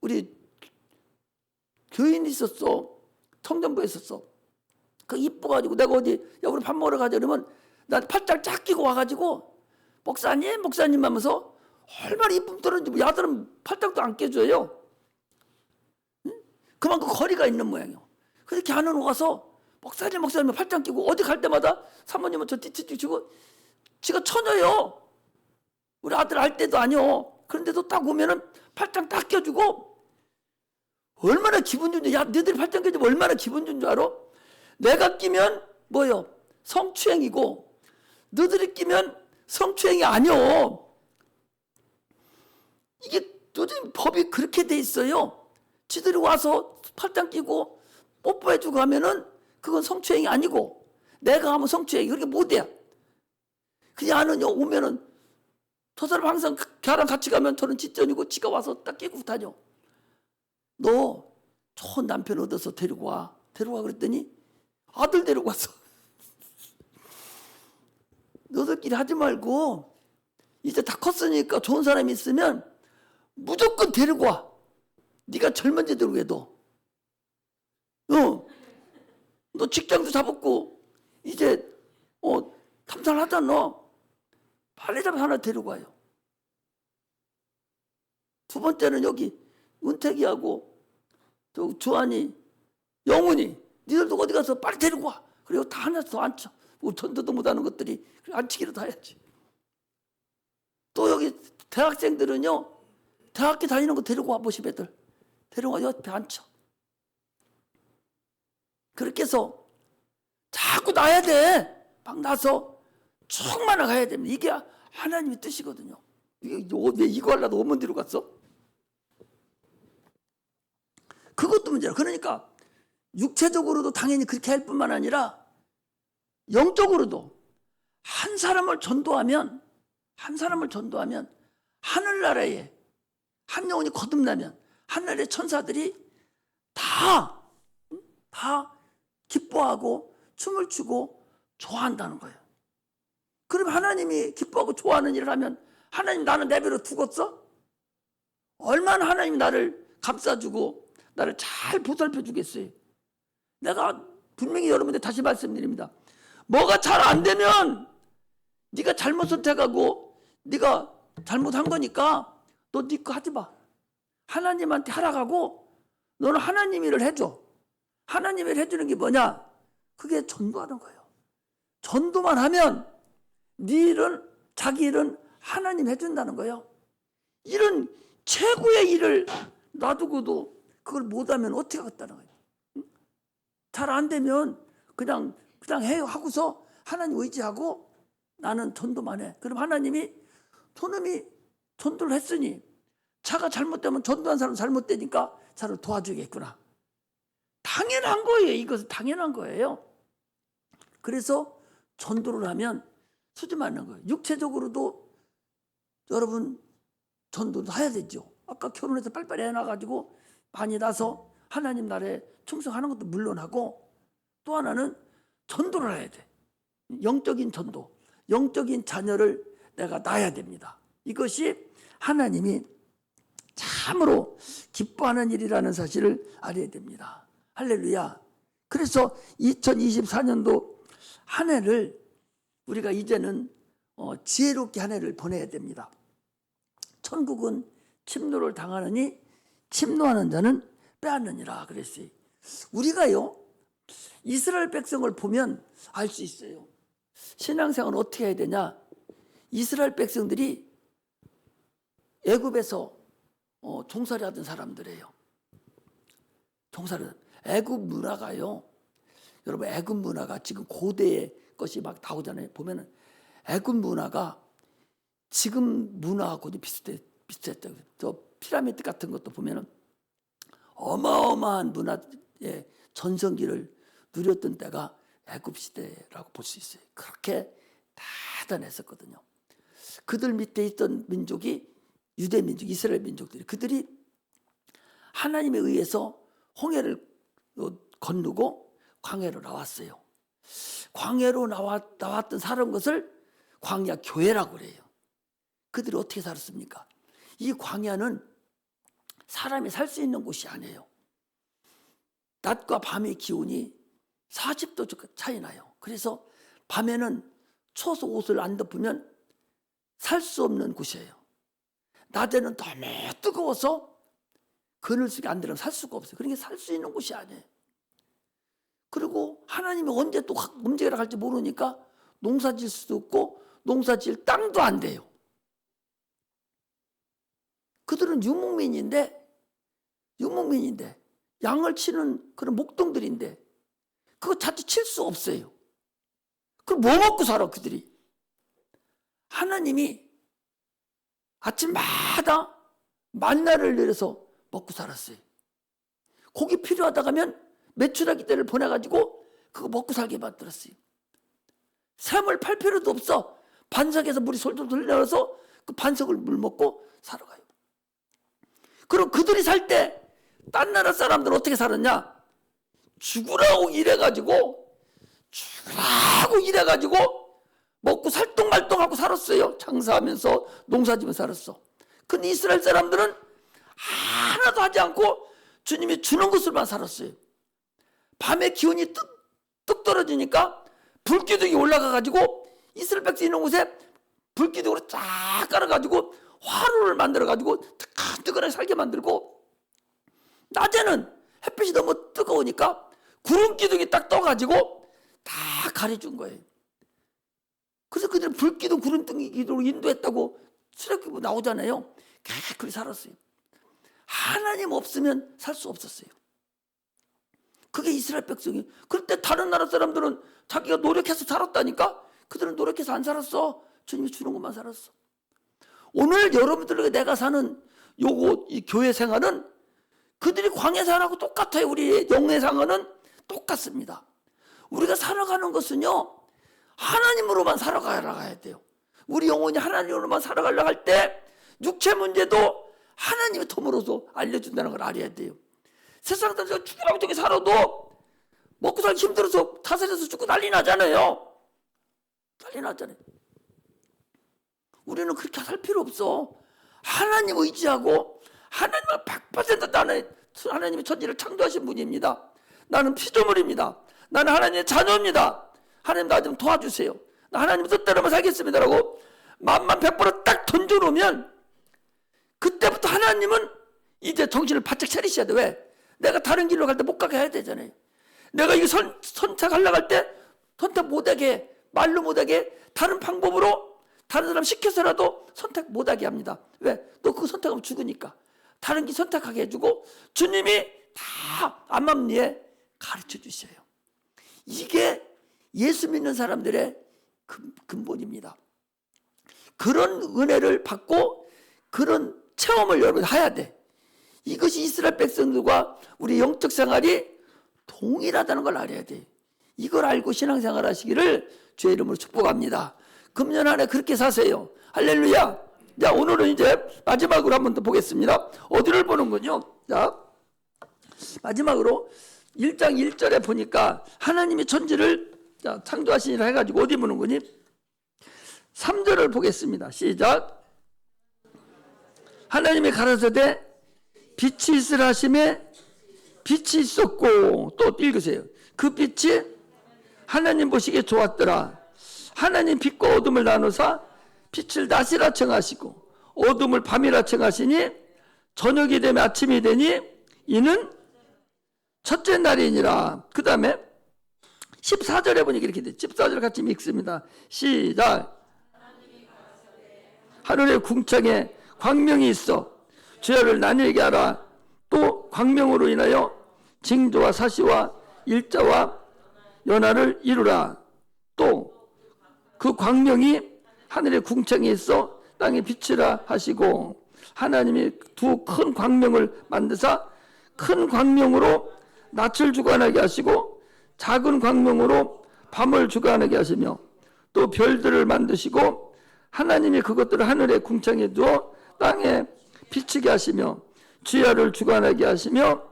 우리 교인이 있었어. 청년부에 있었어. 그 이뻐가지고 내가 어디 야 우리 밥 먹으러 가자 그러면 나 팔짱 쫙 끼고 와가지고 목사님 하면서 얼마나 이쁨 떨었는지 뭐 야들은 팔짱도 안 껴줘요. 응? 그만큼 거리가 있는 모양이요. 그래서 걔는 와서 목사님 팔짱 끼고 어디 갈 때마다 사모님은 저 뒤치치고 지가 처녀요. 우리 아들 알 때도 아니요. 그런데도 딱 오면은 팔짱 딱 껴주고 얼마나 기분 좋은지. 야 너희들이 팔짱 껴주면 얼마나 기분 좋은 줄 알아? 내가 끼면 뭐요? 성추행이고 너희들이 끼면 성추행이 아니요. 이게 요즘 법이 그렇게 돼 있어요. 지들이 와서 팔짱 끼고 뽀뽀해주고 하면은 그건 성추행이 아니고 내가 하면 성추행이 그렇게 못해. 그냥 하는요 오면은 저 사람 항상 걔랑 같이 가면 저는 뒷전이고 지가 와서 딱 끼고 다녀. 너 좋은 남편 얻어서 데리고 와 그랬더니 아들 데리고 왔어. 너들끼리 하지 말고 이제 다 컸으니까 좋은 사람이 있으면 무조건 데리고 와. 네가 젊은지 데리고 해도. 너 직장도 잡았고 이제 탐사를 하잖아. 빨리 잡아서 하나 데리고 와요. 두 번째는 여기 은택이하고 주한이, 영훈이 니들도 어디 가서 빨리 데리고 와. 그리고 다 하나씩 더 앉혀. 우리 전도도 못하는 것들이 앉히기라도 해야지. 또 여기 대학생들은요 대학교 다니는 거 데리고 와 보시 애들. 데리고 와 옆에 앉혀. 그렇게 해서 자꾸 나야 돼. 막 나서 충만하 가야 됩니다. 이게 하나님의 뜻이거든요. 왜 이거 하려고 오면 갔어? 그것도 문제야. 그러니까 육체적으로도 당연히 그렇게 할 뿐만 아니라 영적으로도 한 사람을 전도하면 하늘나라에 한 영혼이 거듭나면 하늘의 천사들이 다 기뻐하고 춤을 추고 좋아한다는 거예요. 그럼 하나님이 기뻐하고 좋아하는 일을 하면 하나님 나는 내버려 두겠어? 얼마나 하나님이 나를 감싸주고 나를 잘 보살펴 주겠어요. 내가 분명히 여러분들 다시 말씀드립니다. 뭐가 잘 안 되면 네가 잘못 선택하고 네가 잘못한 거니까 너 네 거 하지 마. 하나님한테 하라고 너는 하나님 일을 해줘. 하나님 일 해주는 게 뭐냐? 그게 전도하는 거예요. 전도만 하면 네 일은 자기 일은 하나님 해준다는 거예요. 이런 최고의 일을 놔두고도 그걸 못하면 어떻게 하겠다는 거예요. 잘 안 되면 그냥 해요 하고서 하나님 의지하고 나는 전도만 해. 그럼 하나님이 저놈이 전도를 했으니 자가 잘못되면 전도한 사람 잘못되니까 자를 도와주겠구나. 당연한 거예요. 이것은 당연한 거예요. 그래서 전도를 하면 수지 맞는 거예요. 육체적으로도 여러분 전도도 해야 되죠. 아까 결혼해서 빨리빨리 해놔가지고 많이 나서 하나님 나라에 충성하는 것도 물론하고, 또 하나는 전도를 해야 돼. 영적인 전도, 영적인 자녀를 내가 낳아야 됩니다. 이것이 하나님이 참으로 기뻐하는 일이라는 사실을 알아야 됩니다. 할렐루야. 그래서 2024년도 한 해를 우리가 이제는 지혜롭게 한 해를 보내야 됩니다. 천국은 침노를 당하느니 침노하는 자는 빼앗느니라 그랬어요. 우리가요 이스라엘 백성을 보면 알 수 있어요. 신앙생활은 어떻게 해야 되냐? 이스라엘 백성들이 애굽에서 종살이 하던 사람들이에요. 종살이. 애굽 문화가요. 여러분 애굽 문화가 지금 고대의 것이 막 나오잖아요. 보면은 애굽 문화가 지금 문화하고도 비슷했다고. 저 피라미드 같은 것도 보면은 어마어마한 문화의 전성기를 누렸던 때가 애굽 시대라고 볼 수 있어요. 그렇게 대단했었거든요. 그들 밑에 있던 민족이 유대 민족, 이스라엘 민족들이, 그들이 하나님에 의해서 홍해를 건너고 광야로 나왔어요. 광야로 나왔던 살은 것을 광야 교회라고 그래요. 그들이 어떻게 살았습니까? 이 광야는 사람이 살 수 있는 곳이 아니에요. 낮과 밤의 기온이 40도 차이 나요. 그래서 밤에는 추워서 옷을 안 덮으면 살 수 없는 곳이에요. 낮에는 너무 뜨거워서 그늘 속에 안 들어가면 살 수가 없어요. 그러니까 살 수 있는 곳이 아니에요. 그리고 하나님이 언제 또 움직여라 할지 모르니까 농사 질 수도 없고 농사 질 땅도 안 돼요. 그들은 유목민인데 양을 치는 그런 목동들인데 그거 자칫 칠 수 없어요. 그럼 뭐 먹고 살아 그들이? 하나님이 아침마다 만나를 내려서 먹고 살았어요. 고기 필요하다 하면 메추라기 떼를 보내가지고 그거 먹고 살게 만들었어요. 샘을 팔 필요도 없어. 반석에서 물이 솔솔 흘러서 그 반석을 물 먹고 살아가요. 그럼 그들이 살 때 딴 나라 사람들은 어떻게 살았냐? 죽으라고 일해가지고 먹고 살똥말똥하고 살았어요. 장사하면서 농사지면서 살았어. 근데 이스라엘 사람들은 하나도 하지 않고 주님이 주는 것을만 살았어요. 밤에 기온이 뚝 떨어지니까 불기둥이 올라가가지고 이스라엘 백성이 있는 곳에 불기둥으로 쫙 깔아가지고 화로를 만들어가지고 뜨끈뜨끈하게 살게 만들고, 낮에는 햇빛이 너무 뜨거우니까 구름 기둥이 딱 떠가지고 다 가려준 거예요. 그래서 그들은 불기둥 구름 기둥으로 인도했다고 출애굽기 나오잖아요. 그렇게 살았어요. 하나님 없으면 살 수 없었어요. 그게 이스라엘 백성이. 그런데 다른 나라 사람들은 자기가 노력해서 살았다니까? 그들은 노력해서 안 살았어. 주님이 주는 것만 살았어. 오늘 여러분들에게 내가 사는 이 교회 생활은 그들이 광야 생활하고 똑같아요. 우리의 영의 생활은 똑같습니다. 우리가 살아가는 것은요, 하나님으로만 살아가야 돼요. 우리 영혼이 하나님으로만 살아가려고 할 때 육체 문제도 하나님의 도움으로서 알려준다는 걸 알아야 돼요. 세상 사람들 죽으라고 저기 살아도 먹고 살기 힘들어서 타살해서 죽고 난리 나잖아요. 난리 나잖아요. 우리는 그렇게 살 필요 없어. 하나님 의지하고 하나님을 100% 나는 하나님의 천지를 창조하신 분입니다. 나는 피조물입니다. 나는 하나님의 자녀입니다. 하나님 나 좀 도와주세요. 나 하나님 뜻대로만 살겠습니다 라고 만만 100% 딱 던져놓으면 그때부터 하나님은 이제 정신을 바짝 차리셔야 돼. 왜? 내가 다른 길로 갈 때 못 가게 해야 되잖아요. 내가 이거 선택하려고 할 때 선택 못하게, 말로 못하게 다른 방법으로 다른 사람 시켜서라도 선택 못하게 합니다. 왜? 너 그거 선택하면 죽으니까. 다른 길 선택하게 해주고 주님이 다 암암리에 가르쳐 주셔요. 이게 예수 믿는 사람들의 근본입니다. 그런 은혜를 받고 그런 체험을 여러분 해야 돼. 이것이 이스라엘 백성들과 우리 영적 생활이 동일하다는 걸 알아야 돼. 이걸 알고 신앙생활 하시기를 주의 이름으로 축복합니다. 금년 한 해 그렇게 사세요. 할렐루야. 자, 오늘은 이제 마지막으로 한 번 더 보겠습니다. 어디를 보는군요. 자, 마지막으로 1장 1절에 보니까 하나님이 천지를 창조하시니라 해가지고 어디 보는군요. 3절을 보겠습니다. 시작. 하나님이 가라사대 빛이 있으라 하심에 빛이 있었고, 또 읽으세요. 그 빛이 하나님 보시기에 좋았더라. 하나님 빛과 어둠을 나누사 빛을 낮이라稱하시고 어둠을 밤이라稱하시니 저녁이 되면 아침이 되니 이는 첫째 날이니라. 그 다음에 14절에 보니까 이렇게 돼. 14절 같이 읽습니다. 시작. 하늘의 궁창에 광명이 있어 죄를 나뉘게 하라. 또 광명으로 인하여 징조와 사시와 일자와 연화를 이루라. 또 그 광명이 하늘의 궁창에 있어 땅에 빛이라 하시고 하나님이 두 큰 광명을 만드사 큰 광명으로 낮을 주관하게 하시고 작은 광명으로 밤을 주관하게 하시며 또 별들을 만드시고 하나님이 그것들을 하늘의 궁창에 두어 땅에 비치게 하시며 주야를 주관하게 하시며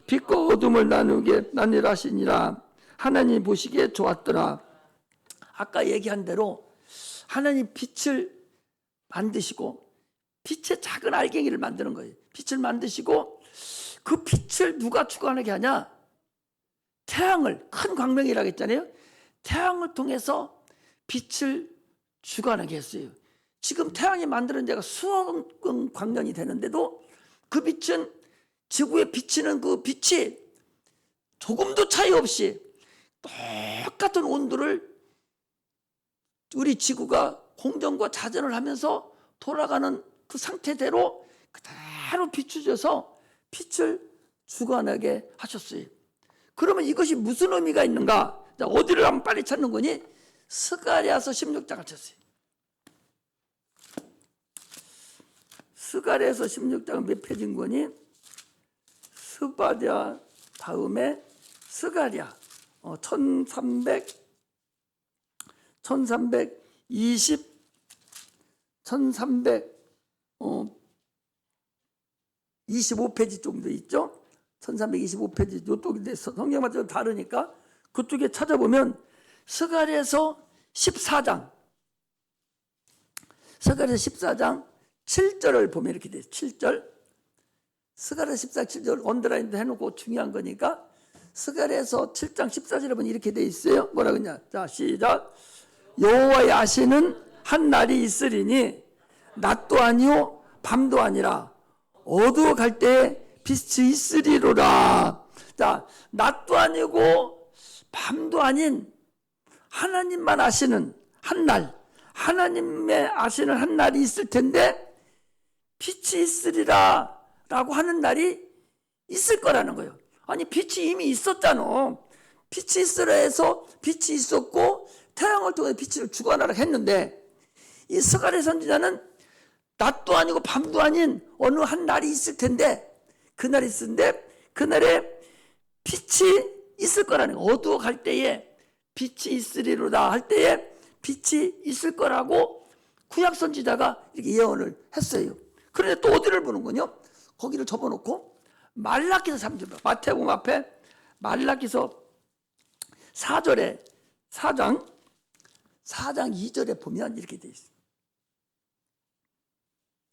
빛과 어둠을 나뉘라 하시니라. 하나님 보시기에 좋았더라. 아까 얘기한 대로 하나님 빛을 만드시고 빛의 작은 알갱이를 만드는 거예요. 빛을 만드시고 그 빛을 누가 주관하게 하냐? 태양을, 큰 광명이라고 했잖아요. 태양을 통해서 빛을 주관하게 했어요. 지금 태양이 만드는 데가 수억 광년이 되는데도 그 빛은 지구에 비치는 그 빛이 조금도 차이 없이 똑같은 온도를 우리 지구가 공전과 자전을 하면서 돌아가는 그 상태대로 그대로 비추셔서 빛을 주관하게 하셨어요. 그러면 이것이 무슨 의미가 있는가? 자, 어디를 한번 빨리 찾는 거니? 스가랴서 16장을 쳤어요. 스가랴서 16장은 몇 페이지인 거니? 스바랴 다음에 스가랴 1325페이지 정도 있죠? 1325페이지 이쪽인데 성경마다 다르니까 그쪽에 찾아보면 스가랴서 14장 7절을 보면 이렇게 돼요. 7절 스가랴 14장 7절 언더라인도 해놓고 중요한 거니까 스가랴서 7장 14절에 보면 이렇게 돼 있어요. 뭐라 그러냐? 자, 시작. 여호와의 아시는 한 날이 있으리니 낮도 아니요 밤도 아니라 어두워 갈 때에 빛이 있으리로라. 자, 낮도 아니고 밤도 아닌 하나님만 아시는 한 날, 하나님의 아시는 한 날이 있을 텐데 빛이 있으리라 라고 하는 날이 있을 거라는 거예요. 아니, 빛이 이미 있었잖아. 빛이 있으라 해서 빛이 있었고 태양을 통해 빛을 주관하라 했는데 이 스가랴 선지자는 낮도 아니고 밤도 아닌 어느 한 날이 있을 텐데 그날이 있는데 그날에 빛이 있을 거라는 거예요. 어두워 갈 때에 빛이 있으리로다 할 때에 빛이 있을 거라고 구약 선지자가 이렇게 예언을 했어요. 그런데 또 어디를 보는군요? 거기를 접어놓고 말라기서 3절, 마태복음 앞에 말라기서 4장 2절에 보면 이렇게 되어 있습니다.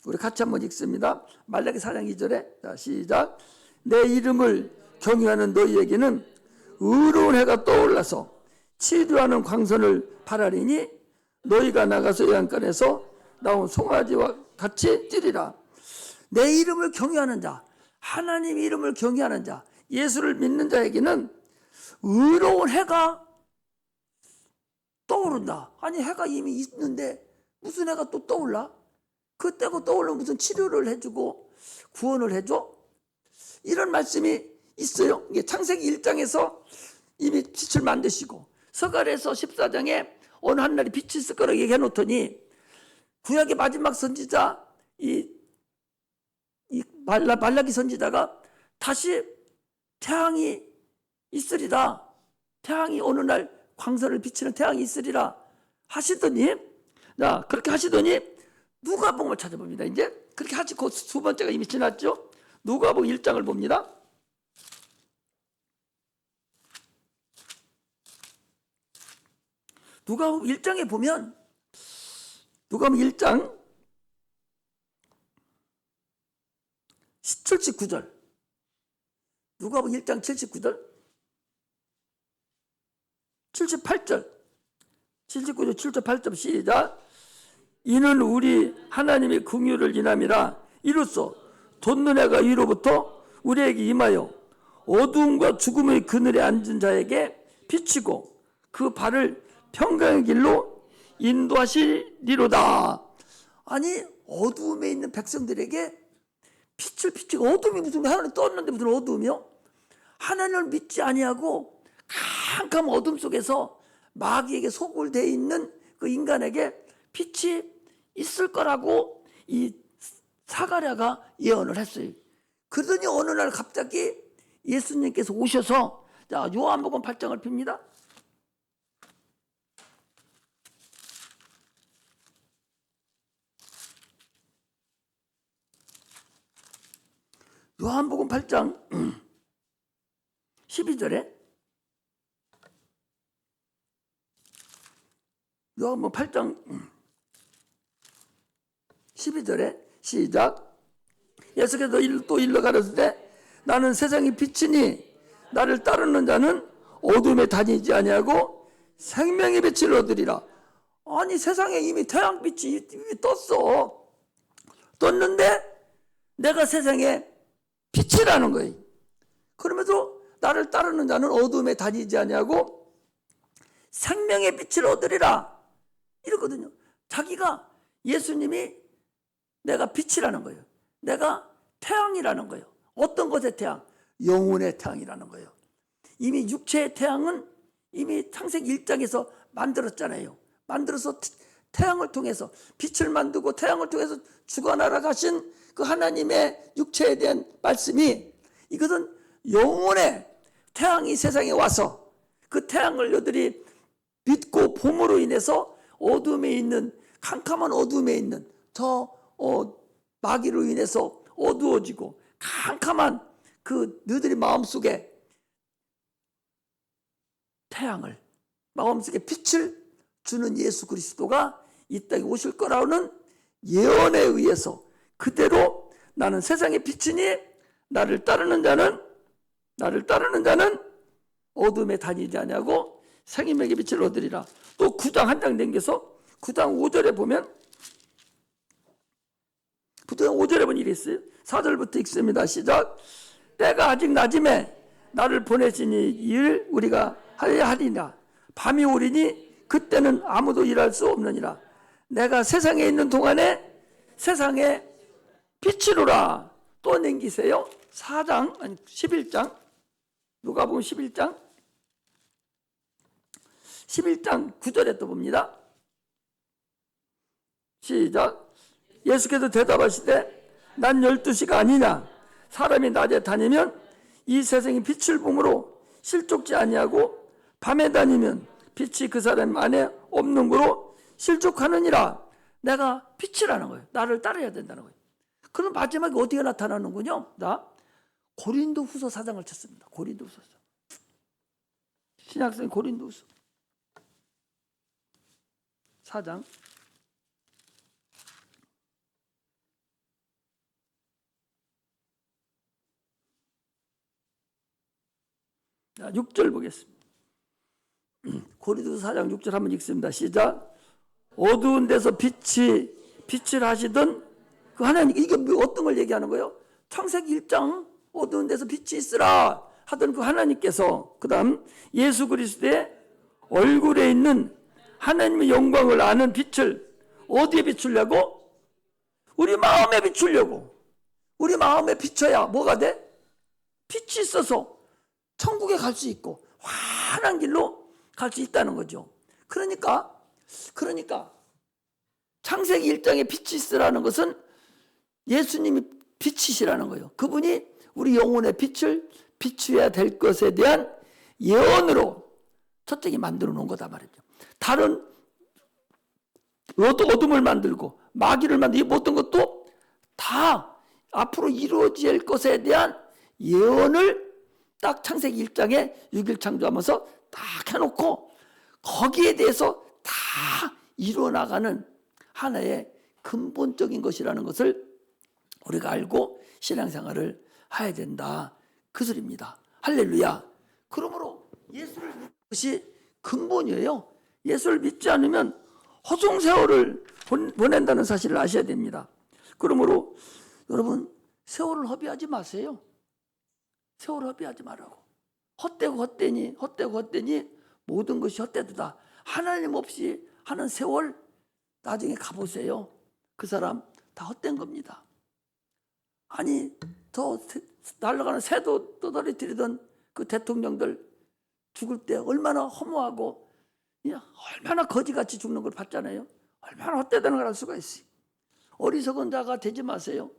우리 같이 한번 읽습니다. 말라기 4장 2절에 자, 시작. 내 이름을 경유하는 너희에게는 의로운 해가 떠올라서 치료하는 광선을 바라리니 너희가 나가서 외양간에서 나온 송아지와 같이 뛰리라. 내 이름을 경유하는 자, 하나님 이름을 경유하는 자, 예수를 믿는 자에게는 의로운 해가 떠오른다. 아니, 해가 이미 있는데 무슨 해가 또 떠올라? 그때고 떠올르면 무슨 치료를 해주고 구원을 해줘? 이런 말씀이 있어요. 이게 창세기 1장에서 이미 빛을 만드시고 스가랴서 14장에 어느 한 날이 빛이 있을 거라고 얘기해 놓더니 구약의 마지막 선지자 이 말라기 선지자가 다시 태양이 있으리다 태양이 어느 날 광선을 비치는 태양이 있으리라 하시더니, 자, 그렇게 하시더니 누가복음을 찾아봅니다. 이제 그렇게 하시고 두 번째가 이미 지났죠. 누가복음 1장을 봅니다. 누가복음 1장에 보면, 누가복음 1장 79절, 누가복음 1장 79절, 78절, 79절, 78절 시작. 이는 우리 하나님의 긍휼을 인함이라. 이로써 돋는 해가 위로부터 우리에게 임하여 어두움과 죽음의 그늘에 앉은 자에게 비치고 그 발을 평강의 길로 인도하시리로다. 아니, 어두움에 있는 백성들에게 빛을 비치고, 어둠이 무슨, 하나님 떴는데 무슨 어둠이요? 하나님을 믿지 아니하고 캄캄한 어둠 속에서 마귀에게 소굴되어 있는 그 인간에게 빛이 있을 거라고 이 사가랴가 예언을 했어요. 그러더니 어느 날 갑자기 예수님께서 오셔서, 자, 요한복음 8장을 핍니다. 요한복음 8장 12절에, 요한복음 8장 12절에 시작. 예수께서 또 일러 가라사대 나는 세상의 빛이니 나를 따르는 자는 어둠에 다니지 아니하고 생명의 빛을 얻으리라. 아니, 세상에 이미 태양빛이 이미 떴는데 내가 세상에 빛이라는 거예요. 그러면서 나를 따르는 자는 어둠에 다니지 아니하고 생명의 빛을 얻으리라 이러거든요. 자기가, 예수님이 내가 빛이라는 거예요. 내가 태양이라는 거예요. 어떤 것의 태양? 영혼의 태양이라는 거예요. 이미 육체의 태양은 이미 창세기 1장에서 만들었잖아요. 만들어서 태양을 통해서 빛을 만들고 태양을 통해서 주관하러 가신 그 하나님의 육체에 대한 말씀이, 이것은 영혼의 태양이 세상에 와서 그 태양을 너희들이 믿고 봄으로 인해서 어둠에 있는, 캄캄한 어둠에 있는 마귀로 인해서 어두워지고 캄캄한 그 너희들의 마음속에 태양을, 마음속에 빛을 주는 예수 그리스도가 이 땅에 오실 거라는 예언에 의해서 그대로 나는 세상의 빛이니 나를 따르는 자는 어둠에 다니지 아니하고 생명의 빛을 얻으리라. 또 9장 한 장 넘겨서 9장 5절에 보면, 9장 5절에 보면 이게 있어요. 4절부터 읽습니다. 시작. 때가 아직 낮음에 나를 보내시니 일 우리가 하리라. 밤이 오리니 그때는 아무도 일할 수 없느니라. 내가 세상에 있는 동안에 세상에 빛이로라. 또 넘기세요. 4장, 아니 11장, 누가복음 11장 9절에 또 봅니다. 시작. 예수께서 대답하시되 난 12시가 아니냐. 사람이 낮에 다니면 이 세상이 빛을 보므로 실족지 아니하고 밤에 다니면 빛이 그 사람 안에 없는 거로 실족하느니라. 내가 빛이라는 거예요. 나를 따라야 된다는 거예요. 그럼 마지막에 어디가 나타나는군요. 나 고린도후서 4장을 쳤습니다. 고린도후서 신약성 고린도후서 4장 6절 보겠습니다. 고린도서 4장 6절 한번 읽습니다. 시작. 어두운 데서 빛을 하시던 그 하나님, 이게 어떤 걸 얘기하는 거예요? 창세기 1장 어두운 데서 빛이 있으라 하던 그 하나님께서, 그 다음 예수 그리스도의 얼굴에 있는 하나님의 영광을 아는 빛을 어디에 비추려고? 우리 마음에 비추려고. 우리 마음에 비춰야 뭐가 돼? 빛이 있어서 천국에 갈 수 있고 환한 길로 갈 수 있다는 거죠. 그러니까 창세기 1장에 빛이 있으라는 것은 예수님이 빛이시라는 거예요. 그분이 우리 영혼의 빛을 비추어야 될 것에 대한 예언으로 첫째게 만들어 놓은 거다 말이죠. 다른 어둠을 만들고 마귀를 만들고 이 모든 것도 다 앞으로 이루어질 것에 대한 예언을 딱 창세기 1장에 6일 창조하면서 딱 해놓고 거기에 대해서 다 이루어나가는 하나의 근본적인 것이라는 것을 우리가 알고 신앙생활을 해야 된다. 그 소리입니다. 할렐루야. 그러므로 예수를 믿는 것이 근본이에요. 예수를 믿지 않으면 허송세월을 보낸다는 사실을 아셔야 됩니다. 그러므로 여러분 세월을 허비하지 마세요. 세월을 허비하지 말라고. 헛되고 헛되니 모든 것이 헛되도다. 하나님 없이 하는 세월 나중에 가보세요. 그 사람 다 헛된 겁니다. 아니 더 날아가는 새도 떠돌이들이던 그 대통령들 죽을 때 얼마나 허무하고 얼마나 거지같이 죽는 걸 봤잖아요. 얼마나 헛되다는 걸 알 수가 있어요. 어리석은 자가 되지 마세요.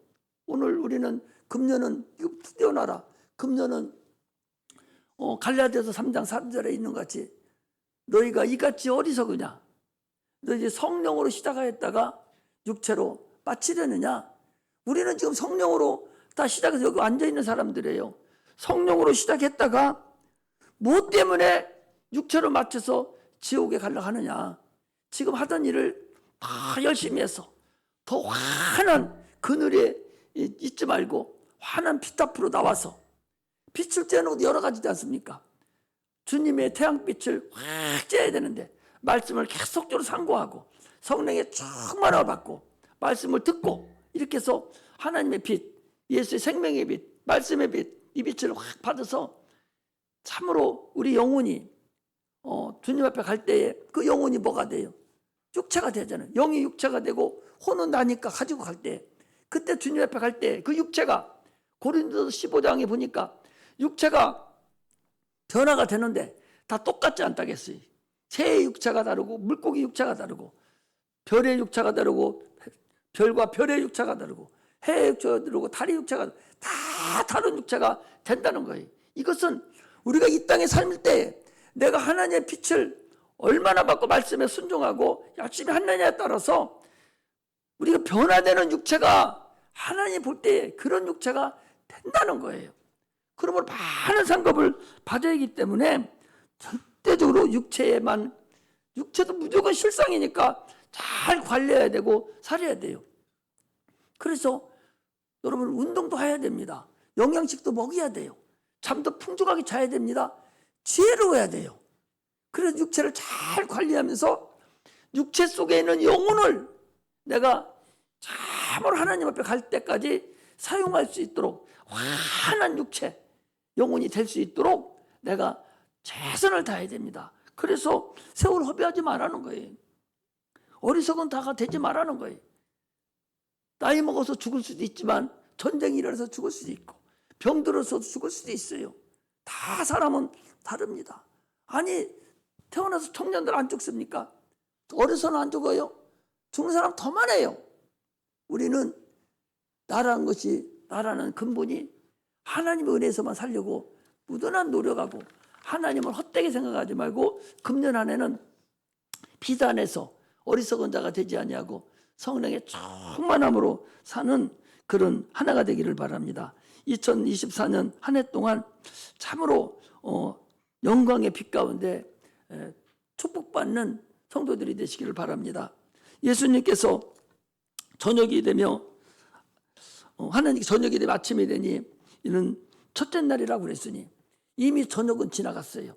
오늘 우리는 금년은 이거 떼어놔라. 금년은 갈라디아서 3장 3절에 있는 것 같이 너희가 이같이 어리석으냐? 너 이제 성령으로 시작하였다가 육체로 마치려느냐? 우리는 지금 성령으로 다 시작해서 여기 앉아있는 사람들이에요. 성령으로 시작했다가 무엇 때문에 육체로 마쳐서 지옥에 가려고 하느냐? 지금 하던 일을 다 열심히 해서 더 환한 그늘에 있지 말고 환한 빛 앞으로 나와서 빛을 쬐는 것도 여러 가지지 않습니까? 주님의 태양빛을 확 쬐야 되는데 말씀을 계속적으로 상고하고 성령의 충만함을 받고 말씀을 듣고 이렇게 해서 하나님의 빛, 예수의 생명의 빛, 말씀의 빛, 이 빛을 확 받아서 참으로 우리 영혼이 주님 앞에 갈 때에 그 영혼이 뭐가 돼요? 육체가 되잖아요. 영이 육체가 되고 혼은 나니까 가지고 갈 때 그때 주님 앞에 갈 때 그 육체가 고린도서 15장에 보니까 육체가 변화가 되는데 다 똑같지 않다겠어요. 새의 육체가 다르고 물고기 육체가 다르고 별의 육체가 다르고 별과 별의 육체가 다르고 해의 육체가 다르고 달의 육체가 다 다른 육체가 된다는 거예요. 이것은 우리가 이 땅에 살 때 내가 하나님의 빛을 얼마나 받고 말씀에 순종하고 열심히 하느냐에 따라서 우리가 변화되는 육체가 하나님 볼 때 그런 육체가 된다는 거예요. 그러므로 많은 상급을 받아야 하기 때문에 절대적으로 육체도 무조건 실상이니까 잘 관리해야 되고 살아야 돼요. 그래서 여러분 운동도 해야 됩니다. 영양식도 먹여야 돼요. 잠도 풍족하게 자야 됩니다. 지혜로워야 돼요. 그래서 육체를 잘 관리하면서 육체 속에 있는 영혼을 내가 참으로 하나님 앞에 갈 때까지 사용할 수 있도록 환한 육체, 영혼이 될 수 있도록 내가 최선을 다해야 됩니다. 그래서 세월 허비하지 말라는 거예요. 어리석은 다가 되지 말라는 거예요. 나이 먹어서 죽을 수도 있지만 전쟁이 일어나서 죽을 수도 있고 병들어서 죽을 수도 있어요. 다 사람은 다릅니다. 아니 태어나서 청년들 안 죽습니까? 어려서는 안 죽어요? 죽는 사람 더 많아요. 우리는 나라는 근본이 하나님의 은혜에서만 살려고 무던한 노력하고 하나님을 헛되게 생각하지 말고 금년 한 해는 비단해서 어리석은 자가 되지 아니하고 성령의 충만함으로 사는 그런 하나가 되기를 바랍니다. 2024년 한 해 동안 참으로 영광의 빛 가운데 축복받는 성도들이 되시기를 바랍니다. 예수님께서 저녁이 되며 하나님께 저녁이 되면 아침이 되니 이는 첫째 날이라고 그랬으니 이미 저녁은 지나갔어요.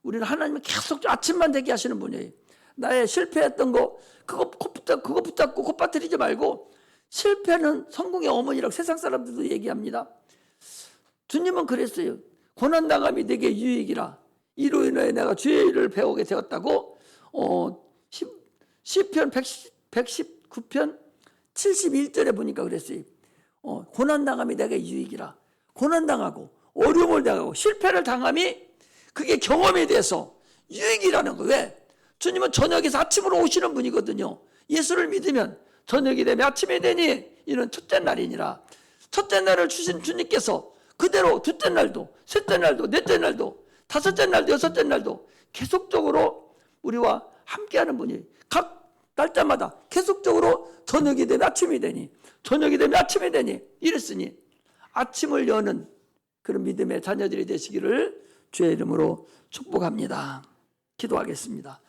우리는 하나님은 계속 아침만 되게 하시는 분이에요. 나의 실패했던 거 그거 붙잡고 코 빠뜨리지 말고 실패는 성공의 어머니라고 세상 사람들도 얘기합니다. 주님은 그랬어요. 고난당함이 내게 유익이라 이로 인하여 내가 주의 일을 배우게 되었다고 시편 119편 71절에 보니까 그랬어요. 고난당함이 내게 유익이라. 고난당하고 어려움을 당하고 실패를 당함이 그게 경험에 대해서 유익이라는 거예요. 왜? 주님은 저녁에서 아침으로 오시는 분이거든요. 예수를 믿으면 저녁이 되면 아침이 되니 이는 첫째 날이니라. 첫째 날을 주신 주님께서 그대로 둘째 날도 셋째 날도 넷째 날도 다섯째 날도 여섯째 날도 계속적으로 우리와 함께하는 분이 각 날짜마다 계속적으로 저녁이 되면 아침이 되니 저녁이 되면 아침이 되니 이랬으니 아침을 여는 그런 믿음의 자녀들이 되시기를 주의 이름으로 축복합니다. 기도하겠습니다.